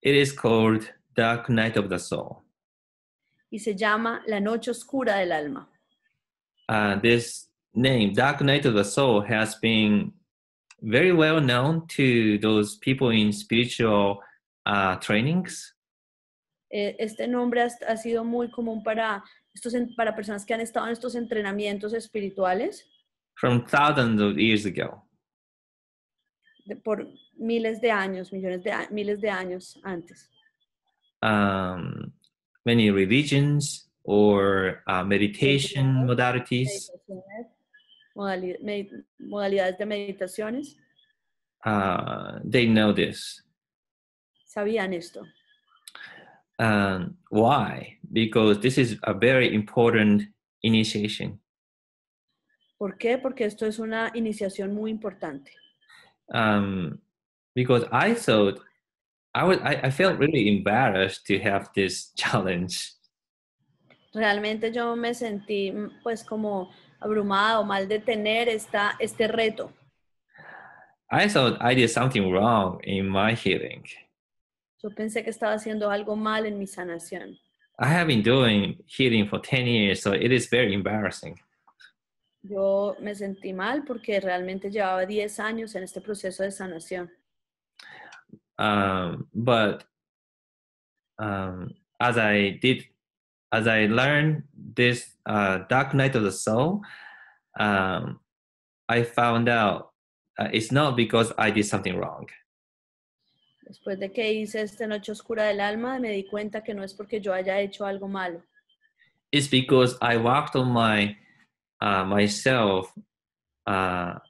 It is called Dark Night of the Soul. Y se llama la Noche Oscura del Alma. This name, Dark Night of the Soul, has been very well known to those people in spiritual trainings. Este nombre ha sido muy común para personas que han estado en estos entrenamientos espirituales. From thousands of years ago. Por miles de años, miles de años antes. Many religions or meditation modalities. Modalidades de meditaciones. They know this. Sabían esto. Why? Because this is a very important initiation. ¿Por qué? Porque esto es una iniciación muy importante. Because I thought I felt really embarrassed to have this challenge. Realmente yo me sentí pues como abrumada o mal de tener este reto. I thought I did something wrong in my healing. Yo pensé que estaba haciendo algo mal en mi sanación. I have been doing healing for 10 years, so it is very embarrassing. Yo me sentí mal porque realmente llevaba 10 años en este proceso de sanación. But as I learned this dark night of the soul, I found out it's not because I did something wrong. Después de que hice esta Noche Oscura del Alma, me di cuenta que no es porque yo haya hecho algo malo. It's because I worked on myself well,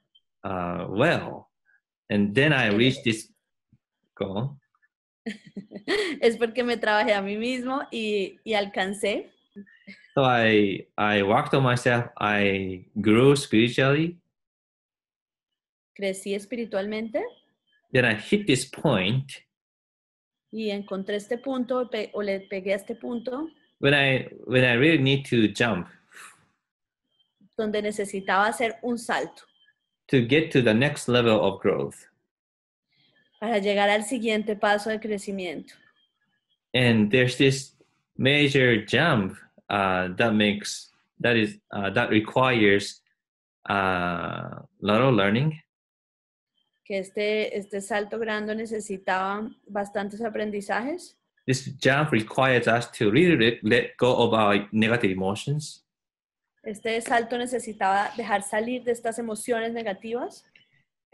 and then I reached this goal. Es porque me trabajé a mí mismo y alcancé. So I worked on myself. I grew spiritually. Crecí espiritualmente Then I hit this point y encontré este punto o le pegué a este punto when I really need to jump donde necesitaba hacer un salto to get to the next level of growth. para llegar al siguiente paso de crecimiento. And there's this major jump that requires a lot of learning. Que este salto grande necesitaba bastantes aprendizajes. This jump requires us to really let go of our negative emotions. Este salto necesitaba dejar salir de estas emociones negativas.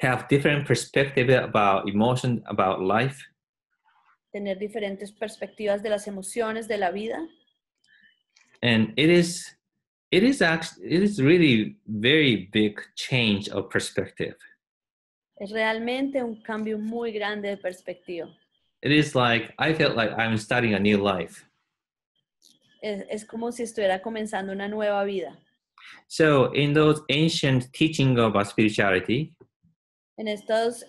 Have different perspectives about emotion, about life. Tener diferentes perspectivas de las emociones, de la vida. And it is really very big change of perspective. Es realmente un cambio muy grande de perspectiva. It is like, I felt like I'm starting a new life. Es como si estuviera comenzando una nueva vida. So in those ancient teachings about spirituality, En estas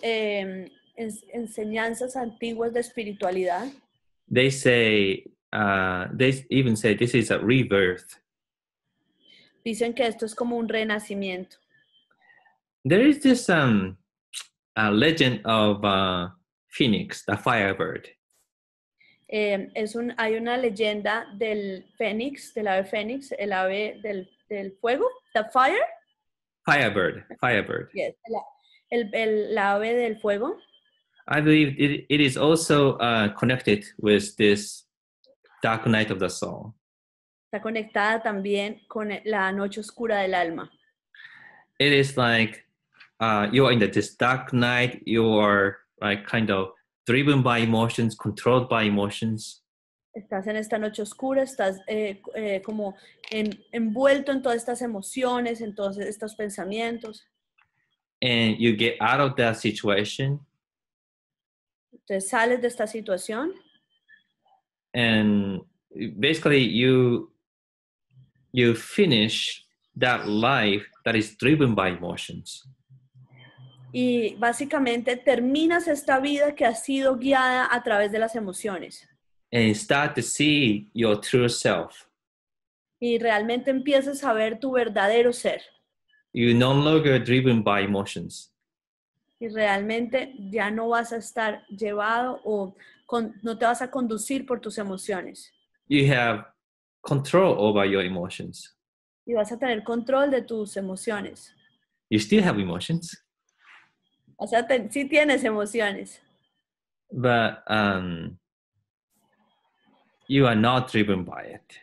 enseñanzas antiguas de espiritualidad, they even say this is a rebirth. dicen que esto es como un renacimiento. There is this a legend of Phoenix, the firebird. Hay una leyenda del fénix, del ave fénix, el ave del fuego, the fire. Firebird. Yes, el ave del fuego. I believe it is also connected with this dark night of the soul. Está conectada también con la noche oscura del alma. It is like you are in this dark night. You are like kind of driven by emotions, controlled by emotions. Estás en esta noche oscura, estás como envuelto en todas estas emociones, en todos estos pensamientos. And you get out of that situation. Entonces sales de esta situación. And basically you finish that life that is driven by emotions. Y básicamente terminas esta vida que ha sido guiada a través de las emociones. And start to see your true self. Y realmente empiezas a ver tu verdadero ser. You're no longer driven by emotions. Y realmente ya no vas a estar llevado o no te vas a conducir por tus emociones. You have control over your emotions. Y vas a tener control de tus emociones. You still have emotions. O sea, sí tienes emociones. But you are not driven by it.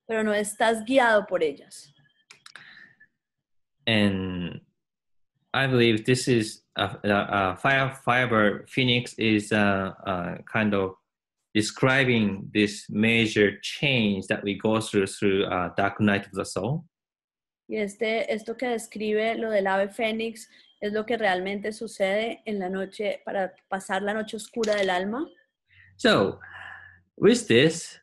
Pero no estás guiado por ellas. And I believe this is Firebird Phoenix is kind of describing this major change that we go through Dark Night of the Soul. Y esto que describe lo del ave fénix es lo que realmente sucede en la noche, para pasar la noche oscura del alma. So, with this,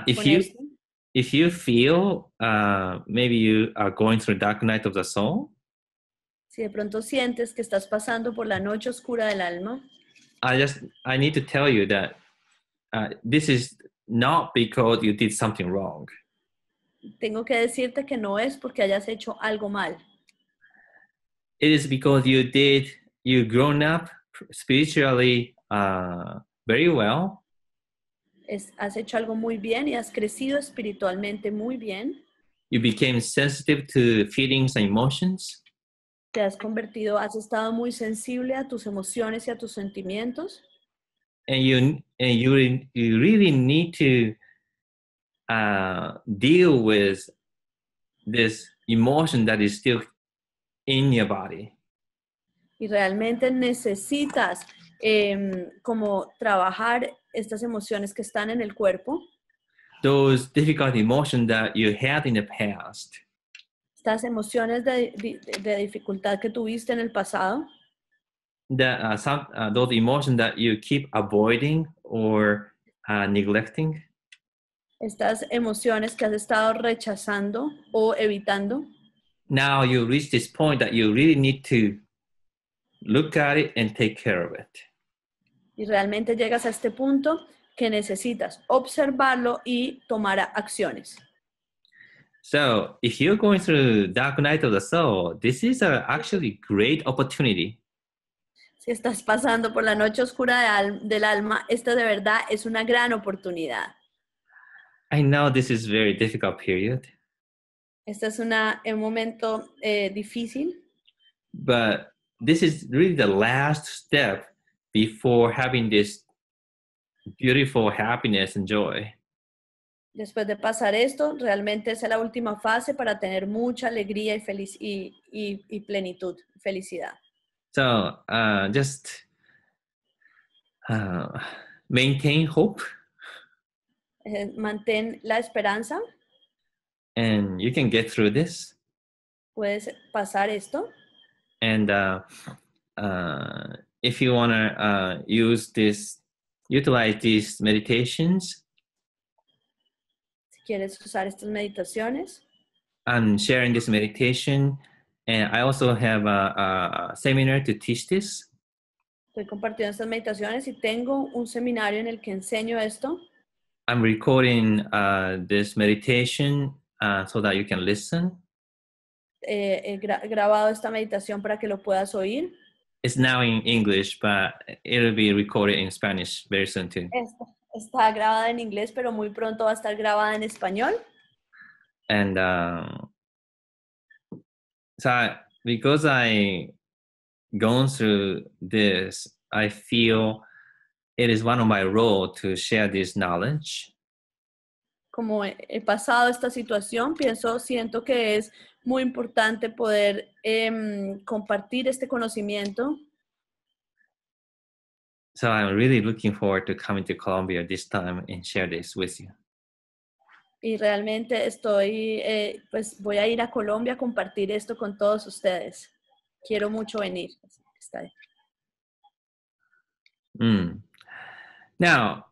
if you feel maybe you are going through Dark Night of the Soul, si de pronto sientes que estás pasando por la noche oscura del alma, I need to tell you that this is not because you did something wrong. Tengo que decirte que no es porque hayas hecho algo mal. It is because you grown up spiritually very well. Has hecho algo muy bien y has crecido espiritualmente muy bien. You became sensitive to feelings and emotions. Te has convertido, has estado muy sensible a tus emociones y a tus sentimientos. And you really need to deal with this emotion that is still in your body. Y realmente necesitas como trabajar estas emociones que están en el cuerpo. Those difficult emotions that you had in the past. Estas emociones de dificultad que tuviste en el pasado. Those emotions that you keep avoiding or neglecting. Estas emociones que has estado rechazando o evitando. Now you reach this point that you really need to look at it and take care of it. Y realmente llegas a este punto que necesitas observarlo y tomar acciones. So if you're going through dark night of the soul, this is a actually great opportunity. Si estás pasando por la noche oscura del alma, esta de verdad es una gran oportunidad. I know this is a very difficult period. Este es un momento difícil. But this is really the last step before having this beautiful happiness and joy. Después de pasar esto, realmente es la última fase para tener mucha alegría y plenitud, felicidad. So just maintain hope. Mantén la esperanza. And you can get through this. Puedes pasar esto. And if you want to utilize these meditations, Si quieres usar estas meditaciones, I'm sharing this meditation, and I also have a seminar to teach this. estoy compartiendo estas meditaciones y tengo un seminario en el que enseño esto. I'm recording this meditation so that you can listen. He grabado esta meditación para que lo puedas oír. It's now in English, but it'll be recorded in Spanish very soon too. Está grabada en inglés, pero muy pronto va a estar grabada en español. And because I gone through this, I feel it is one of my role to share this knowledge. Como he pasado esta situación, siento que es muy importante poder compartir este conocimiento. So I'm really looking forward to coming to Colombia this time and share this with you. Y realmente pues voy a ir a Colombia a compartir esto con todos ustedes. Quiero mucho venir. Now,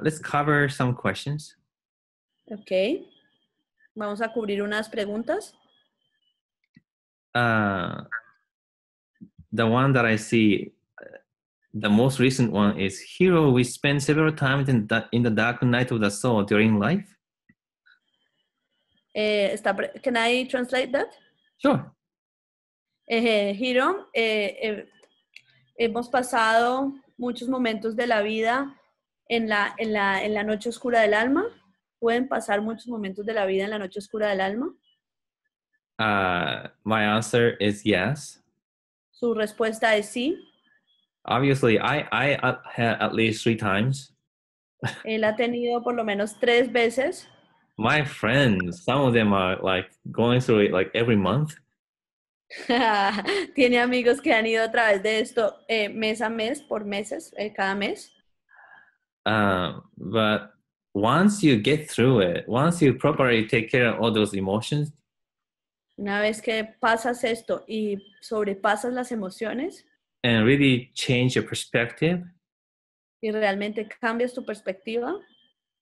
let's cover some questions. Ok. Vamos a cubrir unas preguntas. The one that I see, the most recent one is, Hiro, we spent several times in the dark night of the soul during life. Can I translate that? Sure. Hiro, hemos pasado muchos momentos de la vida en la noche oscura del alma. ¿Pueden pasar muchos momentos de la vida en la noche oscura del alma? My answer is yes. Su respuesta es sí. Obviously, I had at least 3 times. Él ha tenido por lo menos 3 veces. My friends, some of them are like going through it like every month. Tiene amigos que han ido a través de esto mes a mes, por meses, cada mes. But once you get through it, once you properly take care of all those emotions, una vez que pasas esto y sobrepasas las emociones, and really change your perspective, y realmente cambias tu perspectiva,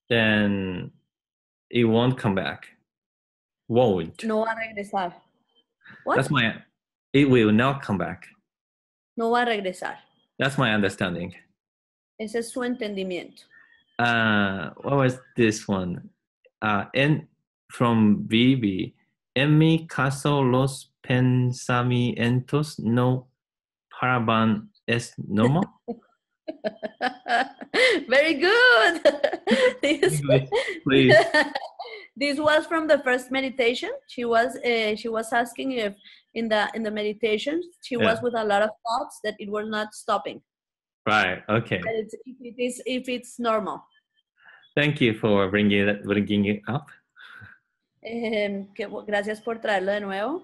then it won't come back. Won't. No va a regresar. What? It will not come back. No va a regresar. That's my understanding. Ese es su entendimiento. What was this one? From Bibi. En mi caso, los pensamientos no paraban es normal. Very good. This, English, please. this was from the first meditation. She was asking if in the meditation she Yeah. was with a lot of thoughts that it was not stopping. Right. Okay. That if it's normal. Thank you for bringing it up. Gracias por traerlo de nuevo.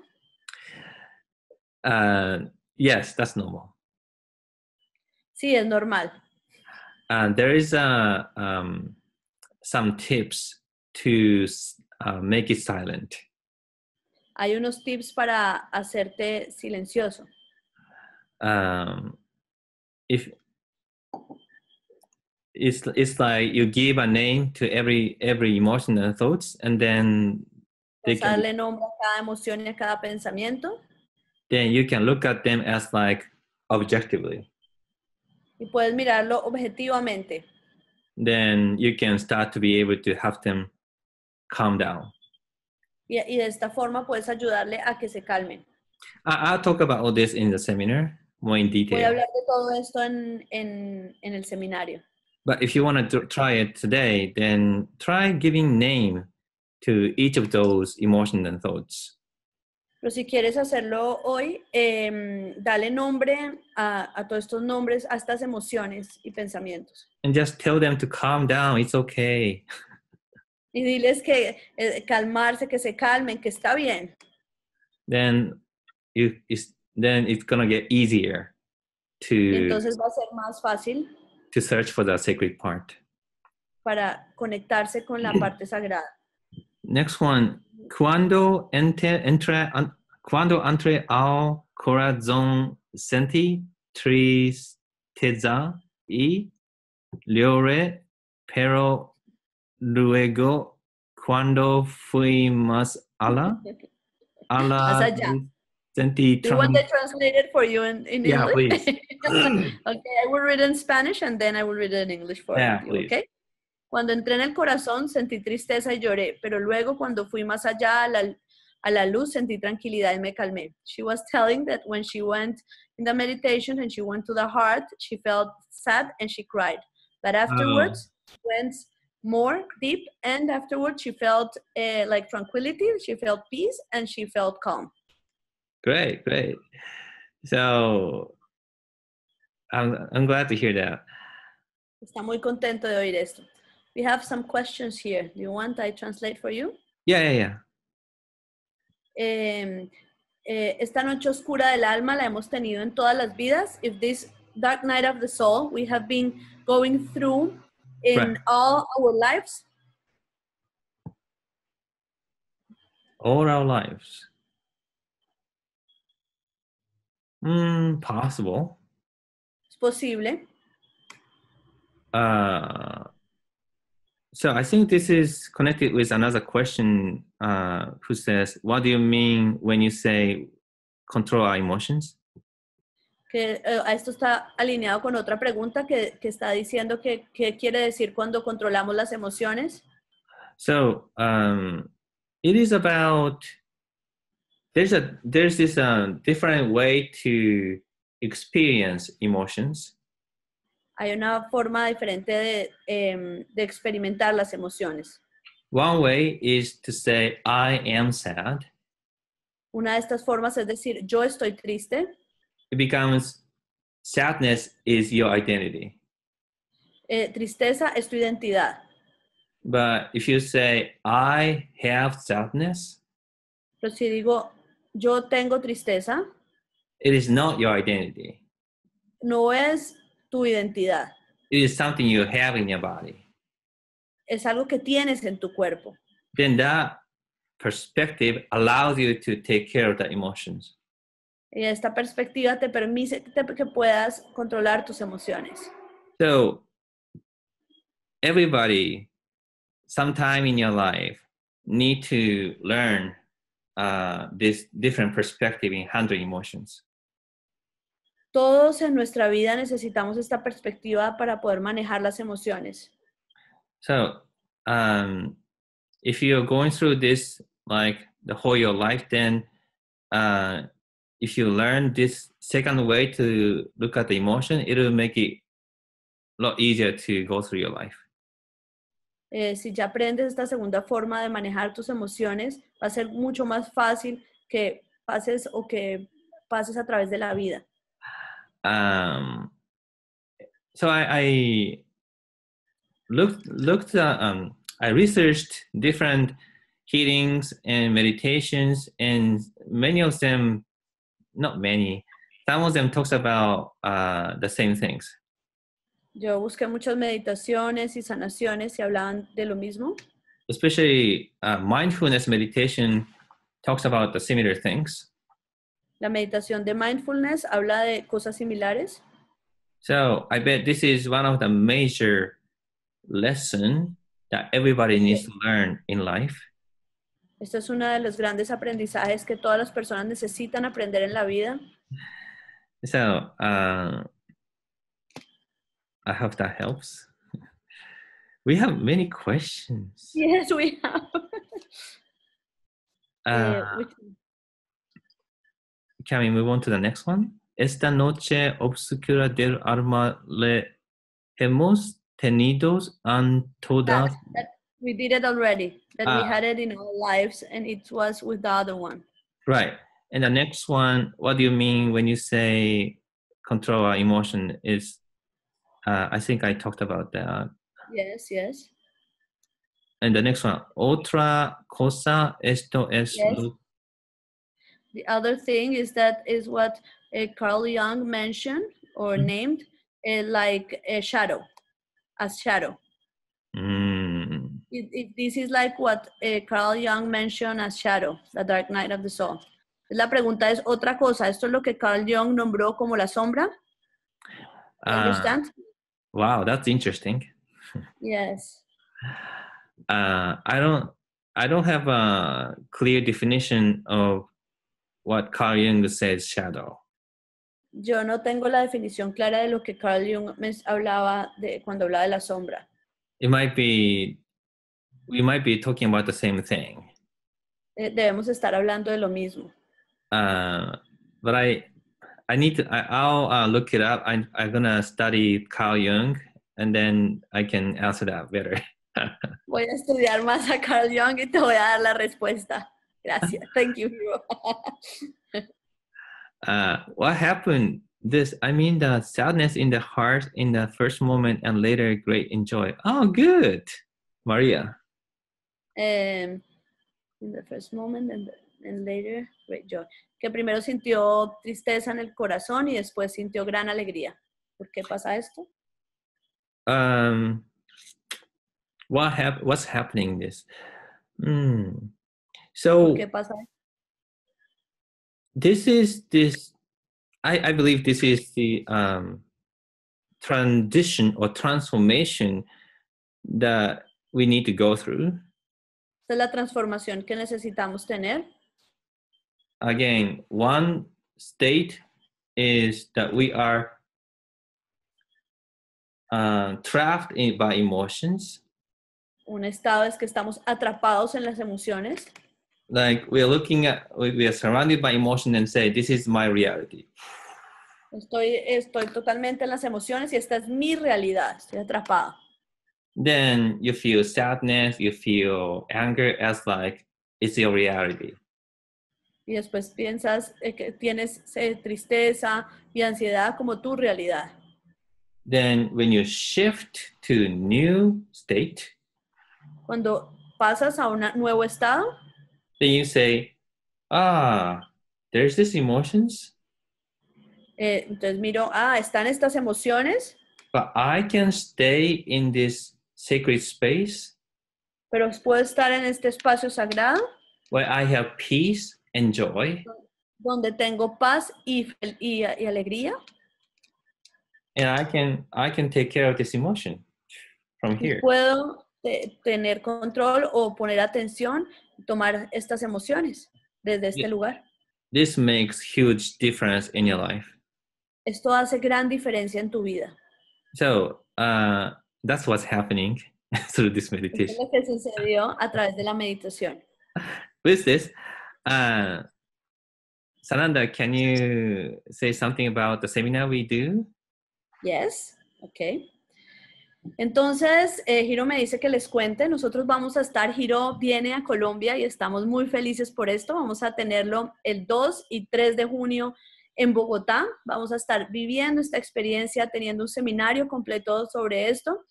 Yes, that's normal. Sí, es normal. There is some tips to make it silent. Hay unos tips para hacerte silencioso. If it's like you give a name to every emotion and thoughts, and then Darle nombre a cada emoción y a cada pensamiento. Then you can look at them as like objectively. Y puedes mirarlo objetivamente. Then you can start to be able to have them calm down. Y de esta forma puedes ayudarle a que se calmen. I'll talk about all this in the seminar more in detail. Voy a hablar de todo esto en el seminario. But if you want to try it today, then try giving name to each of those emotions and thoughts. Pero si quieres hacerlo hoy, dale nombre a todos estos nombres, a estas emociones y pensamientos. And just tell them to calm down, it's okay. Y diles que calmarse, que se calmen, que está bien. Then it's gonna get easier to. Entonces va a ser más fácil. To search for the sacred part. Para conectarse con la parte sagrada. Next one. Cuando entre al corazón sentí tristeza y lloré, pero luego cuando fui más allá sentí. Do you want to translate it for you in English? Yeah, please. Okay, I will read it in Spanish and then I will read it in English for you, please. Okay? Cuando entré en el corazón sentí tristeza y lloré, pero luego cuando fui más allá a la luz sentí tranquilidad y me calmé. She was telling that when she went in the meditation and she went to the heart, she felt sad and she cried. But afterwards, went more deep, and afterwards she felt like tranquility, she felt peace, and she felt calm. Great. So, I'm glad to hear that. Está muy contento de oír esto. We have some questions here. Do you want I translate for you? Yeah. Esta noche oscura del alma la hemos tenido en todas las vidas. If this dark night of the soul we have been going through in all our lives. All our lives. Possible. Es posible. So I think this is connected with another question who says, what do you mean when you say control our emotions? Que esto está alineado con otra pregunta que está diciendo que qué quiere decir cuando controlamos las emociones. So it is about, there's this different way to experience emotions. Hay una forma diferente de experimentar las emociones. One way is to say, I am sad. Una de estas formas es decir, yo estoy triste. It becomes, sadness is your identity. Tristeza es tu identidad. But if you say, I have sadness. Pero si digo, yo tengo tristeza. It is not your identity. No es tu identidad. It is something you have in your body. Es algo que tienes en tu cuerpo. Then that perspective allows you to take care of the emotions. Y esta perspectiva te permite que puedas controlar tus emociones. So, everybody, sometime in your life, need to learn this different perspective in handling emotions. Todos en nuestra vida necesitamos esta perspectiva para poder manejar las emociones. So, if you're going through this like the whole your life, then if you learn this second way to look at the emotion, it will make it lot easier to go through your life. Si ya aprendes esta segunda forma de manejar tus emociones, va a ser mucho más fácil que pases a través de la vida. So I I researched different healings and meditations, and many of them, not many, some of them talks about the same things. Yo busqué muchas meditaciones y sanaciones y hablaban de lo mismo. Especially mindfulness meditation talks about the similar things. La meditación de mindfulness habla de cosas similares. So I bet this is one of the major lessons that everybody needs to learn in life. Esto es uno de los grandes aprendizajes que todas las personas necesitan aprender en la vida. So I hope that helps. We have many questions. Yes, we have. Can we move on to the next one? Esta noche oscura del alma le hemos tenido en todas. We did it already. That we had it in our lives, and it was with the other one. Right. And the next one, what do you mean when you say control our emotion? Is I think I talked about that. Yes, yes. And the next one, otra cosa, esto es. Yes. The other thing is that is what Carl Jung mentioned or named like a shadow, as shadow. This is like what Carl Jung mentioned as shadow, the dark night of the soul. La pregunta es otra cosa. ¿Esto es lo que Carl Jung nombró como la sombra? Understand? Wow, that's interesting. Yes. I don't have a clear definition of what Carl Jung says shadow. Yo no tengo la definición clara de lo que Carl Jung hablaba de cuando hablaba de la sombra. We might be talking about the same thing. Debemos estar hablando de lo mismo. But I'll look it up. I'm gonna study Carl Jung, and then I can answer that better. Voy a estudiar más a Carl Jung y te voy a dar la respuesta. Gracias. Thank you, Hiro. What happened? The sadness in the heart in the first moment and later great joy. Oh, good, Maria. In the first moment and later great joy. Que primero sintió tristeza en el corazón y después sintió gran alegría. ¿Por qué pasa esto? What's happening this? So ¿Qué pasa? I believe this is the transition or transformation that we need to go through. Esta es la transformación que necesitamos tener. Again, one state is that we are trapped by emotions. Un estado es que estamos atrapados en las emociones. Like we are surrounded by emotion and say, this is my reality. Estoy totalmente en las emociones y esta es mi realidad. Estoy atrapado. Then you feel sadness, you feel anger as like it's your reality. Y después piensas que tienes tristeza y ansiedad como tu realidad. Then when you shift to new state, cuando pasas a un nuevo estado, then you say, there's these emotions. Entonces miro, están estas emociones. But I can stay in this sacred space. Pero puedo estar en este espacio sagrado. Where I have peace and joy. Donde tengo paz y alegría. And I can take care of this emotion from here. Y puedo tener control o poner atención, tomar estas emociones desde este lugar. This makes huge difference in your life. Esto hace gran diferencia en tu vida. So that's what's happening through this meditation. Esto es lo que sucedió a través de la meditación. With this, Sananda, can you say something about the seminar we do? Yes, okay. Entonces, Hiro me dice que les cuente, nosotros vamos a estar, Hiro viene a Colombia y estamos muy felices por esto, vamos a tenerlo el 2 y 3 de junio en Bogotá, vamos a estar viviendo esta experiencia, teniendo un seminario completo sobre esto,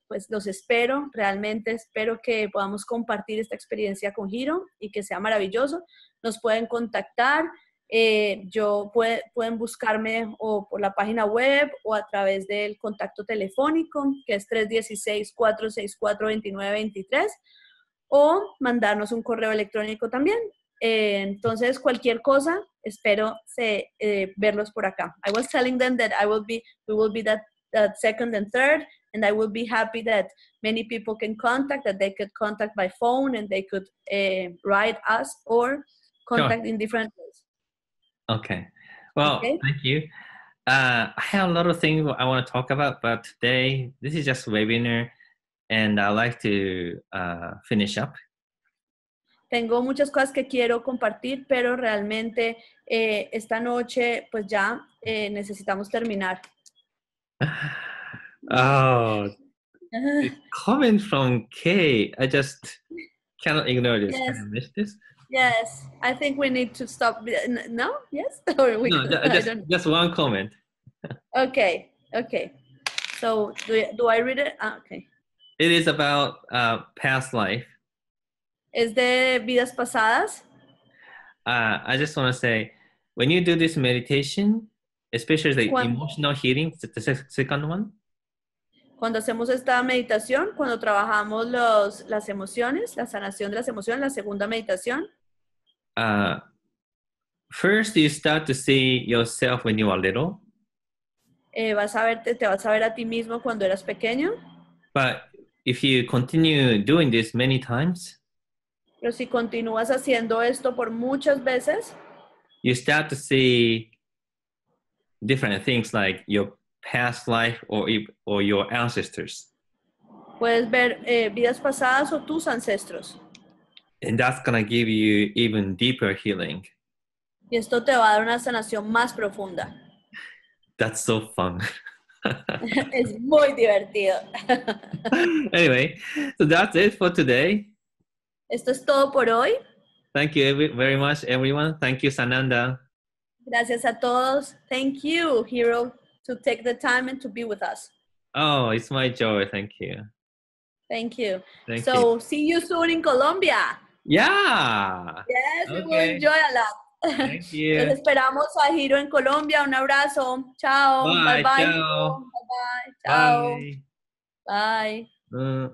pues los espero, realmente espero que podamos compartir esta experiencia con Hiro y que sea maravilloso, nos pueden contactar, pueden buscarme o por la página web o a través del contacto telefónico que es 316-464-2923 o mandarnos un correo electrónico también. Entonces, cualquier cosa, espero verlos por acá. I was telling them that we will be that second and third, and I will be happy that many people can contact, that they could contact by phone and they could write us or contact in different ways. Okay. Well, Okay. thank you. I have a lot of things I want to talk about, but today, this is just a webinar, and I'd like to finish up. Tengo muchas cosas que quiero compartir, pero realmente esta noche, pues ya necesitamos terminar. Oh, the comment from Kay. I just cannot ignore this. Yes. Can I miss this? Yes, I think we need to stop. No? Yes? Or No, just one comment. Okay, okay. So, do I read it? Okay. It is about past life. ¿Es de vidas pasadas? I just want to say, when you do this meditation, especially the emotional healing, the second one. Cuando hacemos esta meditación, cuando trabajamos las emociones, la sanación de las emociones, la segunda meditación. First, you start to see yourself when you are little. Te vas a ver a ti mismo cuando eras pequeño. But if you continue doing this many times, pero si continúas haciendo esto por muchas veces, you start to see different things like your past life or your ancestors. Puedes ver vidas pasadas o tus ancestros. And that's going to give you even deeper healing. Y esto te va a dar una sanación más profunda. That's so fun. Es muy divertido. Anyway, so that's it for today. Esto es todo por hoy. Thank you very much, everyone. Thank you, Sananda. Gracias a todos. Thank you, Hiro, to take the time and to be with us. Oh, it's my joy. Thank you. Thank you. Thank So, you. see you soon in Colombia. Yeah. Yes, okay. We will enjoy a lot. Thank you. Les esperamos a Hiro en Colombia. Un abrazo. Chao. Bye. Bye. Ciao. Bye. Chao. Bye. Bye.